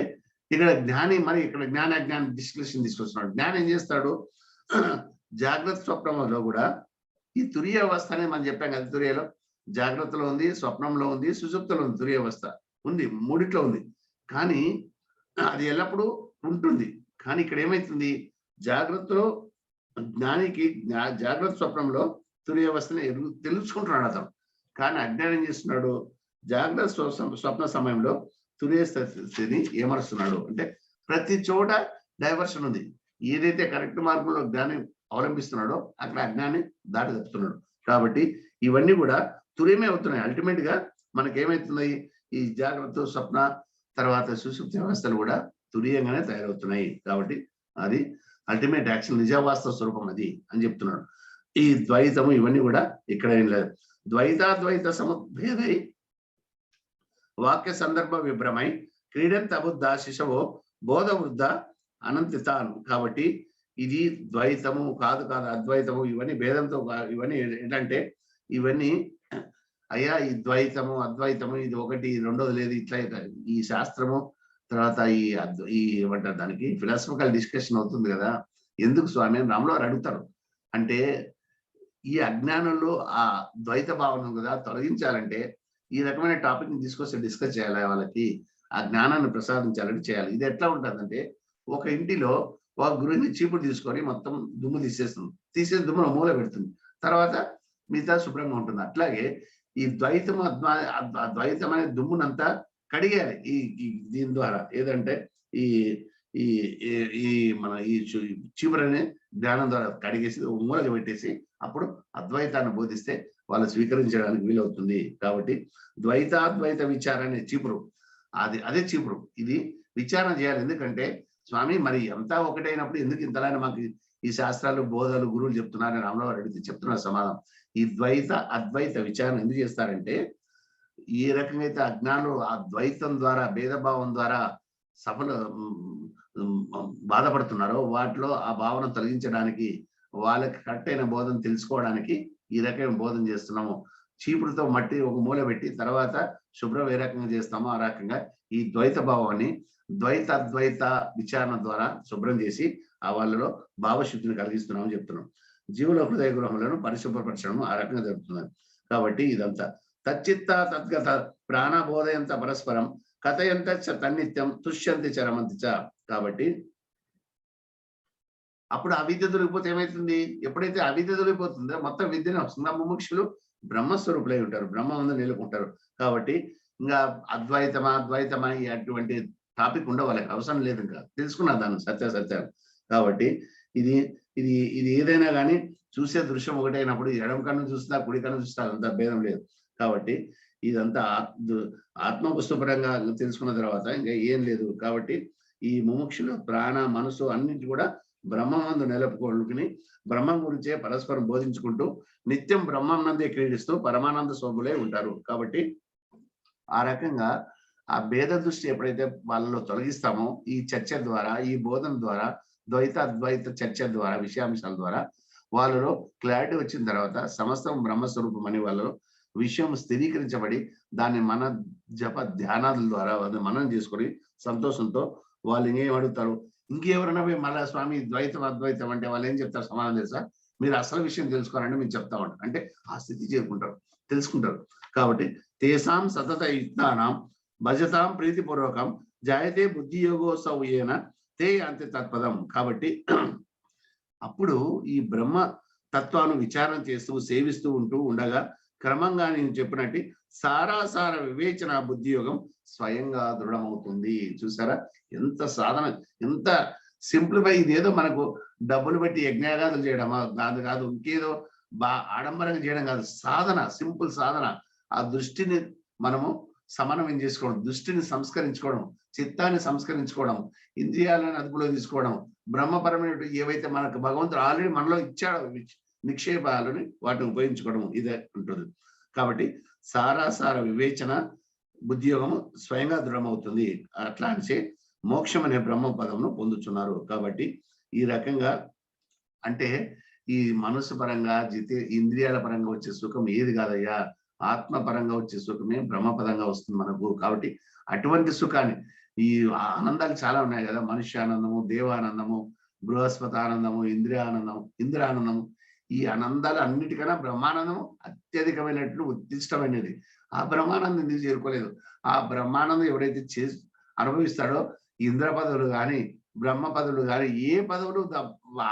ఇక్కడ జ్ఞాని మరి ఇక్కడ జ్ఞాన డిస్కషన్ తీసుకొస్తున్నాడు. జ్ఞానం ఏం చేస్తాడు, జాగ్రత్త స్వప్నంలో కూడా ఈ తురియ అవస్థ అనేది మనం చెప్పాం కదా, తురియలో జాగ్రత్తలో ఉంది, స్వప్నంలో ఉంది, సుషుప్తిలో ఉంది. తురియ అవస్థ ఉంది, మూడిట్లో ఉంది. కానీ అది ఎల్లప్పుడూ ఉంటుంది. కానీ ఇక్కడ ఏమైతుంది, జాగ్రత్తలో జ్ఞానికి జాగ్రత్త స్వప్నంలో తురియ అవస్థని తెలుసుకుంటున్నాడు అతను. కానీ అజ్ఞానం చేస్తున్నాడు, జాగ్రత్త స్వప్న సమయంలో తురియ స్థితిని ఏమరుస్తున్నాడు. అంటే ప్రతి చోట డైవర్షన్ ఉంది. ఏదైతే కరెక్ట్ మార్గంలో జ్ఞానం అవలంబిస్తున్నాడో అక్కడ అజ్ఞాన్ని దాటి తప్పుతున్నాడు. కాబట్టి ఇవన్నీ కూడా తురియమే అవుతున్నాయి. అల్టిమేట్ గా మనకేమవుతున్నాయి, ఈ జాగ్రత్త స్వప్న తర్వాత సుషుప్తి వ్యవస్థలు కూడా తురియంగానే తయారవుతున్నాయి. కాబట్టి అది అల్టిమేట్ యాక్షన్, నిజవాస్తవ స్వరూపం అది అని చెప్తున్నాడు. ఈ ద్వైతము ఇవన్నీ కూడా ఇక్కడ ఏం లేదు. ద్వైతాద్వైత సముద్భేదై వాక్య సందర్భ విభ్రమై క్రీడంత అబుద్ధ శిశవో బోధ వృద్ధ అనంతితాను. కాబట్టి ఇది ద్వైతము కాదు అద్వైతము, ఇవన్నీ భేదంతో, ఇవన్నీ ఏంటంటే ఇవన్నీ అయ్యా ఈ ద్వైతము అద్వైతము ఇది ఒకటి రెండోది లేదు, ఇట్లా ఈ శాస్త్రము తర్వాత ఈ ఏమంటారు దానికి ఫిలాసఫికల్ డిస్కషన్ అవుతుంది కదా, ఎందుకు స్వామి అని రాములు వారు అడుగుతారు. అంటే ఈ అజ్ఞానంలో ఆ ద్వైత భావన కదా తొలగించాలంటే ఈ రకమైన టాపిక్ ని తీసుకొచ్చి డిస్కస్ చేయాలి, వాళ్ళకి ఆ జ్ఞానాన్ని ప్రసాదించాలని చేయాలి. ఇది ఎట్లా ఉంటుందంటే ఒక ఇంటిలో ఒక గృహిణి చీపురు తీసుకొని మొత్తం దుమ్ము తీసేసి దుమ్మును మూల పెడుతుంది, తర్వాత మిగతా శుభ్రంగా ఉంటుంది. అట్లాగే ఈ ద్వైతము ద్వైతమైన దుమ్మునంతా కడిగేయాలి దీని ద్వారా. ఏదంటే ఈ ఈ ఈ మన ఈ చీపురు అనే జ్ఞానం ద్వారా కడిగేసి మూలగా పెట్టేసి అప్పుడు అద్వైతాన్ని బోధిస్తే వాళ్ళు స్వీకరించడానికి వీలవుతుంది. కాబట్టి ద్వైతాద్వైత విచారణ చీపురు, అదే చీపురు. ఇది విచారణ చేయాలి. ఎందుకంటే స్వామి మరి అంతా ఒకటైనప్పుడు ఎందుకు ఇంతలానే మాకు ఈ శాస్త్రాలు బోధలు గురువులు చెప్తున్నారని రామరావు అడిగితే చెప్తున్నారు సమాధానం. ఈ ద్వైత అద్వైత విచారణ ఎందుకు చేస్తారంటే ఏ రకంగా అయితే అజ్ఞానులు ఆ ద్వైతం ద్వారా భేదభావం ద్వారా బాధపడుతున్నారో వాటిలో ఆ భావన తొలగించడానికి, వాళ్ళకి కరెక్ట్ అయిన బోధన తెలుసుకోవడానికి ఈ రకమైన బోధన చేస్తున్నాము. చీపురుతో మట్టి ఒక మూల పెట్టి తర్వాత శుభ్రం ఏ రకంగా చేస్తామో ఆ రకంగా ఈ ద్వైత భావాన్ని ద్వైత అద్వైత విచారణ ద్వారా శుభ్రం చేసి ఆ వాళ్ళలో భావశుద్ధిని కలిగిస్తున్నామని చెప్తున్నాం. జీవుల హృదయ గృహములను పరిశుభ్రపరచడం ఆ రకంగా జరుగుతున్నారు. కాబట్టి ఇదంతా తచ్చిత్త తద్గత ప్రాణబోధయంత పరస్పరం కథయంత తన్నిత్యం తుష్యంతి చరమంతి చ. కాబట్టి అప్పుడు అవిద్య దొరికిపోతే ఏమైతుంది, ఎప్పుడైతే అవిద్య దొరికిపోతుందో మొత్తం విద్యనే వస్తుంది. ముముక్షులు బ్రహ్మస్వరూపులై ఉంటారు, బ్రహ్మ ముందు నిలుకుంటారు. కాబట్టి ఇంకా అద్వైతమా అటువంటి టాపిక్ ఉండవు, వాళ్ళకి అవసరం లేదు, ఇంకా తెలుసుకున్నారు దాన్ని సత్యాలు. కాబట్టి ఇది ఇది ఇది ఏదైనా కానీ చూసే దృశ్యం ఒకటైనప్పుడు ఎడమ కన్ను చూస్తా కుడి కన్ను చూస్తా అంత భేదం లేదు. కాబట్టి ఇదంతా ఆత్మవస్తుపరంగా తెలుసుకున్న తర్వాత ఇంకా ఏం లేదు. కాబట్టి ఈ ముముక్షులు ప్రాణ మనసు అన్నింటి కూడా బ్రహ్మమందు నిలుపుకొని బ్రహ్మం గురించే పరస్పరం బోధించుకుంటూ నిత్యం బ్రహ్మం నందే క్రీడిస్తూ పరమానంద స్వభులై ఉంటారు. కాబట్టి ఆ రకంగా ఆ భేద దృష్టి ఎప్పుడైతే వాళ్ళలో తొలగిస్తామో ఈ చర్చ ద్వారా, ఈ బోధన ద్వారా, ద్వైత అద్వైత చర్చ ద్వారా, విషయాంశాల ద్వారా వాళ్ళలో క్లారిటీ వచ్చిన తర్వాత సమస్తం బ్రహ్మస్వరూపం అని వాళ్ళలో విషయం స్థిరీకరించబడి దాన్ని మన జప ధ్యానాల ద్వారా మనం చేసుకొని సంతోషంతో వాళ్ళు ఇంకేం అడుగుతారు, ఇంకెవరైనా పోయి మళ్ళా స్వామి ద్వైతం అద్వైతం అంటే వాళ్ళు ఏం చెప్తారు సమాధానం తెలుసా? మీరు అసలు విషయం తెలుసుకోవాలంటే మేము చెప్తా ఉంటాం అంటే ఆ స్థితి చేరుకుంటారు, తెలుసుకుంటారు. కాబట్టి తేసాం సతత యుక్తానాం భజతాం ప్రీతిపూర్వకం జాయతే బుద్ధి యోగోత్సవేన తే అంతే తత్పదం. కాబట్టి అప్పుడు ఈ బ్రహ్మ తత్వాన్ని విచారణ చేస్తూ సేవిస్తూ ఉంటూ ఉండగా క్రమంగా నేను చెప్పినట్టు సారాసార వివేచన బుద్ధి యోగం స్వయంగా దృఢమవుతుంది. చూసారా ఎంత సాధన, ఎంత సింప్లిఫై. ఇదేదో మనకు డబ్బులు పెట్టి యజ్ఞాగాదులు చేయడమా కాదు, కాదు ఇంకేదో ఆడంబరంగా చేయడం కాదు. సాధన, సింపుల్ సాధన. ఆ దృష్టిని మనము సమన్వయం చేసుకోవడం, దృష్టిని సంస్కరించుకోవడం, చిత్తాన్ని సంస్కరించుకోవడం, ఇంద్రియాలను అదుపులో తీసుకోవడం, బ్రహ్మపరమైన ఏవైతే మనకు భగవంతుడు ఆల్రెడీ మనలో ఇచ్చాడో నిక్షేపాలని వాటిని ఉపయోగించుకోవడం ఇదే ఉంటుంది. కాబట్టి సారాసార వివేచన బుద్ధియోగము స్వయంగా దృఢమవుతుంది. అట్లా అంటే మోక్షం అనే బ్రహ్మ పదమును పొందుతున్నారు. కాబట్టి ఈ రకంగా అంటే ఈ మనసు పరంగా ఇంద్రియాల పరంగా వచ్చే సుఖం ఏది కాదయ్యా, ఆత్మ పరంగా వచ్చే సుఖమే బ్రహ్మపదంగా వస్తుంది మనకు. కాబట్టి అటువంటి సుఖాన్ని, ఈ ఆనందాలు చాలా ఉన్నాయి కదా, మనుష్యానందము, దేవానందము, బృహస్పతి ఆనందము, ఇంద్రానందము, ఈ ఆనందాలు అన్నిటికన్నా బ్రహ్మానందము అత్యధికమైనట్లు ఉత్తిష్టమైనది. ఆ బ్రహ్మానందం ఎందుకు చేరుకోలేదు? ఆ బ్రహ్మానందం ఎవరైతే అనుభవిస్తాడో ఇంద్ర పదవులు కానీ బ్రహ్మ పదవులు కానీ ఏ పదవులు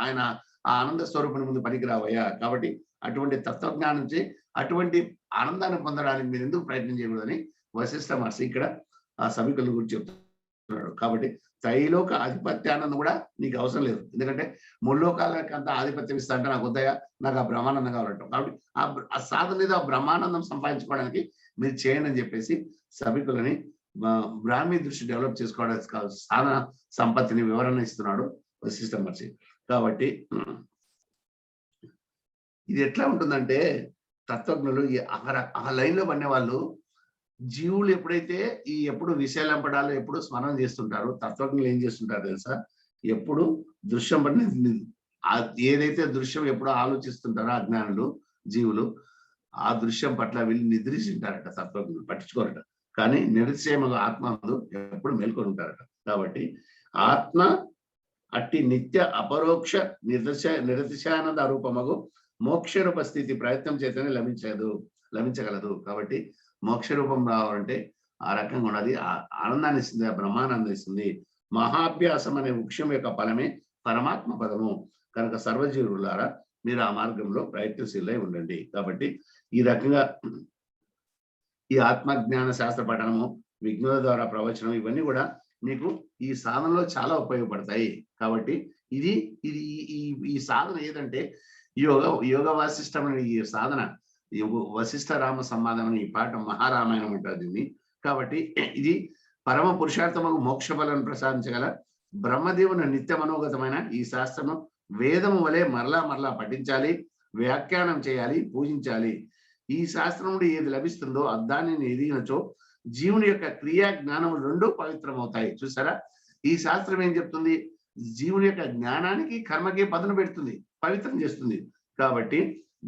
ఆయన ఆ ఆనంద స్వరూపుని ముందు పనికిరావయ్యా. కాబట్టి అటువంటి తత్వజ్ఞానం నుంచి అటువంటి ఆనందాన్ని పొందడానికి మీరు ఎందుకు ప్రయత్నం చేయకూడదని వశిష్ఠ మహర్షి ఇక్కడ ఆ సభికుల గురించి చెప్తున్నాడు. కాబట్టి త్రైలోక ఆధిపత్యానందం కూడా నీకు అవసరం లేదు. ఎందుకంటే ముల్లోకాలకి అంతా ఆధిపత్యం ఇస్తా అంటే నాకు వద్దయా, నాకు ఆ బ్రహ్మానందం కావాలంటాం. కాబట్టి ఆ సాధన మీద ఆ బ్రహ్మానందం సంపాదించుకోవడానికి మీరు చేయండి అని చెప్పేసి సభికులని బ్రాహ్మీ దృష్టి డెవలప్ చేసుకోవడానికి కావాల్సిన సాధన సంపత్తిని వివరణ ఇస్తున్నాడు వశిష్ఠ మహర్షి. కాబట్టి ఇది ఎట్లా ఉంటుందంటే తత్వజ్ఞులు ఆ లైన్ లో పడిన వాళ్ళు జీవులు ఎప్పుడైతే ఎప్పుడు విషయాలంపడాలో ఎప్పుడు స్మరణ చేస్తుంటారు, తత్వజ్ఞులు ఏం చేస్తుంటారు తెలుసా? ఎప్పుడు దృశ్యం పడిన ఏదైతే దృశ్యం ఎప్పుడు ఆలోచిస్తుంటారో అజ్ఞానులు జీవులు ఆ దృశ్యం పట్ల వీళ్ళు నిద్రిస్తుంటారట. తత్వజ్ఞులు పట్టించుకోరట. కానీ నిరతిశయముగా ఆత్మ ఎప్పుడు మేల్కొని ఉంటారట. కాబట్టి ఆత్మ అట్టి నిత్య అపరోక్ష నిరతిశానంద రూపమగు మోక్ష రూప స్థితి ప్రయత్నం చేతనే లభించగలదు. కాబట్టి మోక్ష రూపం రావాలంటే ఆ రకంగా ఉన్నది ఆనందాన్ని ఇస్తుంది, ఆ బ్రహ్మానందం ఇస్తుంది. మహాభ్యాసం అనే వృక్షం యొక్క ఫలమే పరమాత్మ పదము కనుక సర్వజీవులారా మీరు ఆ మార్గంలో ప్రయత్నశీలై ఉండండి. కాబట్టి ఈ రకంగా ఈ ఆత్మజ్ఞాన శాస్త్ర పఠనము, విజ్ఞుల ద్వారా ప్రవచనం, ఇవన్నీ కూడా మీకు ఈ సాధనలో చాలా ఉపయోగపడతాయి. కాబట్టి ఇది ఇది ఈ సాధన ఏదంటే యోగ వాసిష్టం అనే ఈ సాధన, వశిష్ఠ రామ సంవాదం అనే ఈ పాఠం మహారామాయణం అంటారు దీన్ని. కాబట్టి ఇది పరమ పురుషార్థముకు మోక్ష బలను ప్రసాదించగల బ్రహ్మదేవుని నిత్య మనోగతమైన ఈ శాస్త్రము వేదము వలె మరలా పఠించాలి, వ్యాఖ్యానం చేయాలి, పూజించాలి. ఈ శాస్త్రం నుండి ఏది లభిస్తుందో దాన్ని ఎదిగినచో జీవుని యొక్క క్రియా జ్ఞానము రెండూ పవిత్రమవుతాయి. చూసారా, ఈ శాస్త్రం ఏం చెప్తుంది? జీవుని యొక్క జ్ఞానానికి కర్మకి పదును పెడుతుంది, పవిత్రం చేస్తుంది. కాబట్టి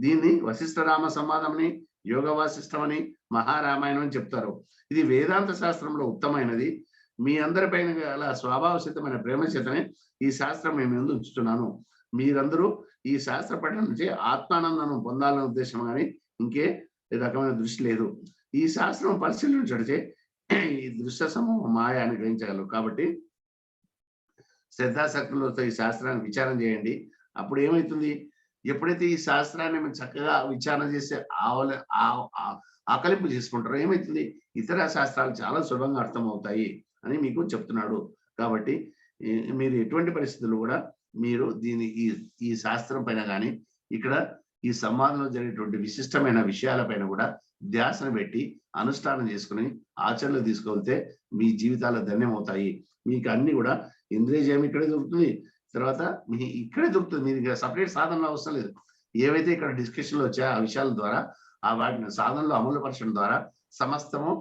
దీన్ని వశిష్ఠ రామ సంవాదమని, యోగ వాసిష్టం అని, మహారామాయణం అని చెప్తారు. ఇది వేదాంత శాస్త్రంలో ఉత్తమైనది. మీ అందరిపైన గల స్వభావ సిద్ధమైన ప్రేమ చేతనే ఈ శాస్త్రం మేము ముందు ఉంచుతున్నాను. మీరందరూ ఈ శాస్త్ర పఠనం నుంచి ఆత్మానందం పొందాలనే ఉద్దేశం కానీ ఇంకే రకమైన దృష్టి లేదు. ఈ శాస్త్రం పరిశీలించడితే ఈ దృశ్య సమూహ మాయ అని గ్రహించగలరు. కాబట్టి శ్రద్ధాశక్తులతో ఈ శాస్త్రాన్ని విచారం చేయండి. అప్పుడు ఏమవుతుంది? ఎప్పుడైతే ఈ శాస్త్రాన్ని మేము చక్కగా విచారణ చేసి ఆకలింపు చేసుకుంటారో ఏమవుతుంది? ఇతర శాస్త్రాలు చాలా సులభంగా అర్థమవుతాయి అని మీకు చెప్తున్నాడు. కాబట్టి మీరు ఎటువంటి పరిస్థితుల్లో కూడా మీరు ఈ శాస్త్రం పైన కానీ ఇక్కడ ఈ సంవాదంలో జరిగేటువంటి విశిష్టమైన విషయాలపైన కూడా ధ్యాసను పెట్టి అనుష్ఠానం చేసుకుని ఆచరణలో తీసుకెళ్తే మీ జీవితాలు ధన్యమవుతాయి. మీకు అన్ని కూడా ఇంద్రియజయం ఇక్కడే దొరుకుతుంది, తర్వాత ఇక్కడే దొరుకుతుంది. మీరు సపరేట్ సాధనలో అవసరం లేదు. ఏవైతే ఇక్కడ డిస్కషన్లో వచ్చాయో ఆ విషయాల ద్వారా వాటిని సాధనలో అమలుపరచడం ద్వారా సమస్తము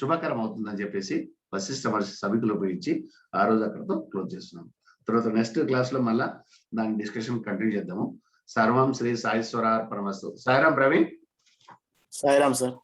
శుభకరం అవుతుందని చెప్పేసి వశిష్ఠ మహర్షి సభికులు ఉపయోగించి ఆ రోజు అక్కడితో క్లోజ్ చేస్తున్నాం. తర్వాత నెక్స్ట్ క్లాస్ లో మళ్ళా దాని డిస్కషన్ కంటిన్యూ చేద్దాము. సర్వం శ్రీ సాయిశ్వరార్పణమస్తు. సాయిరాం ప్రవీణ్. సాయిరాం సార్.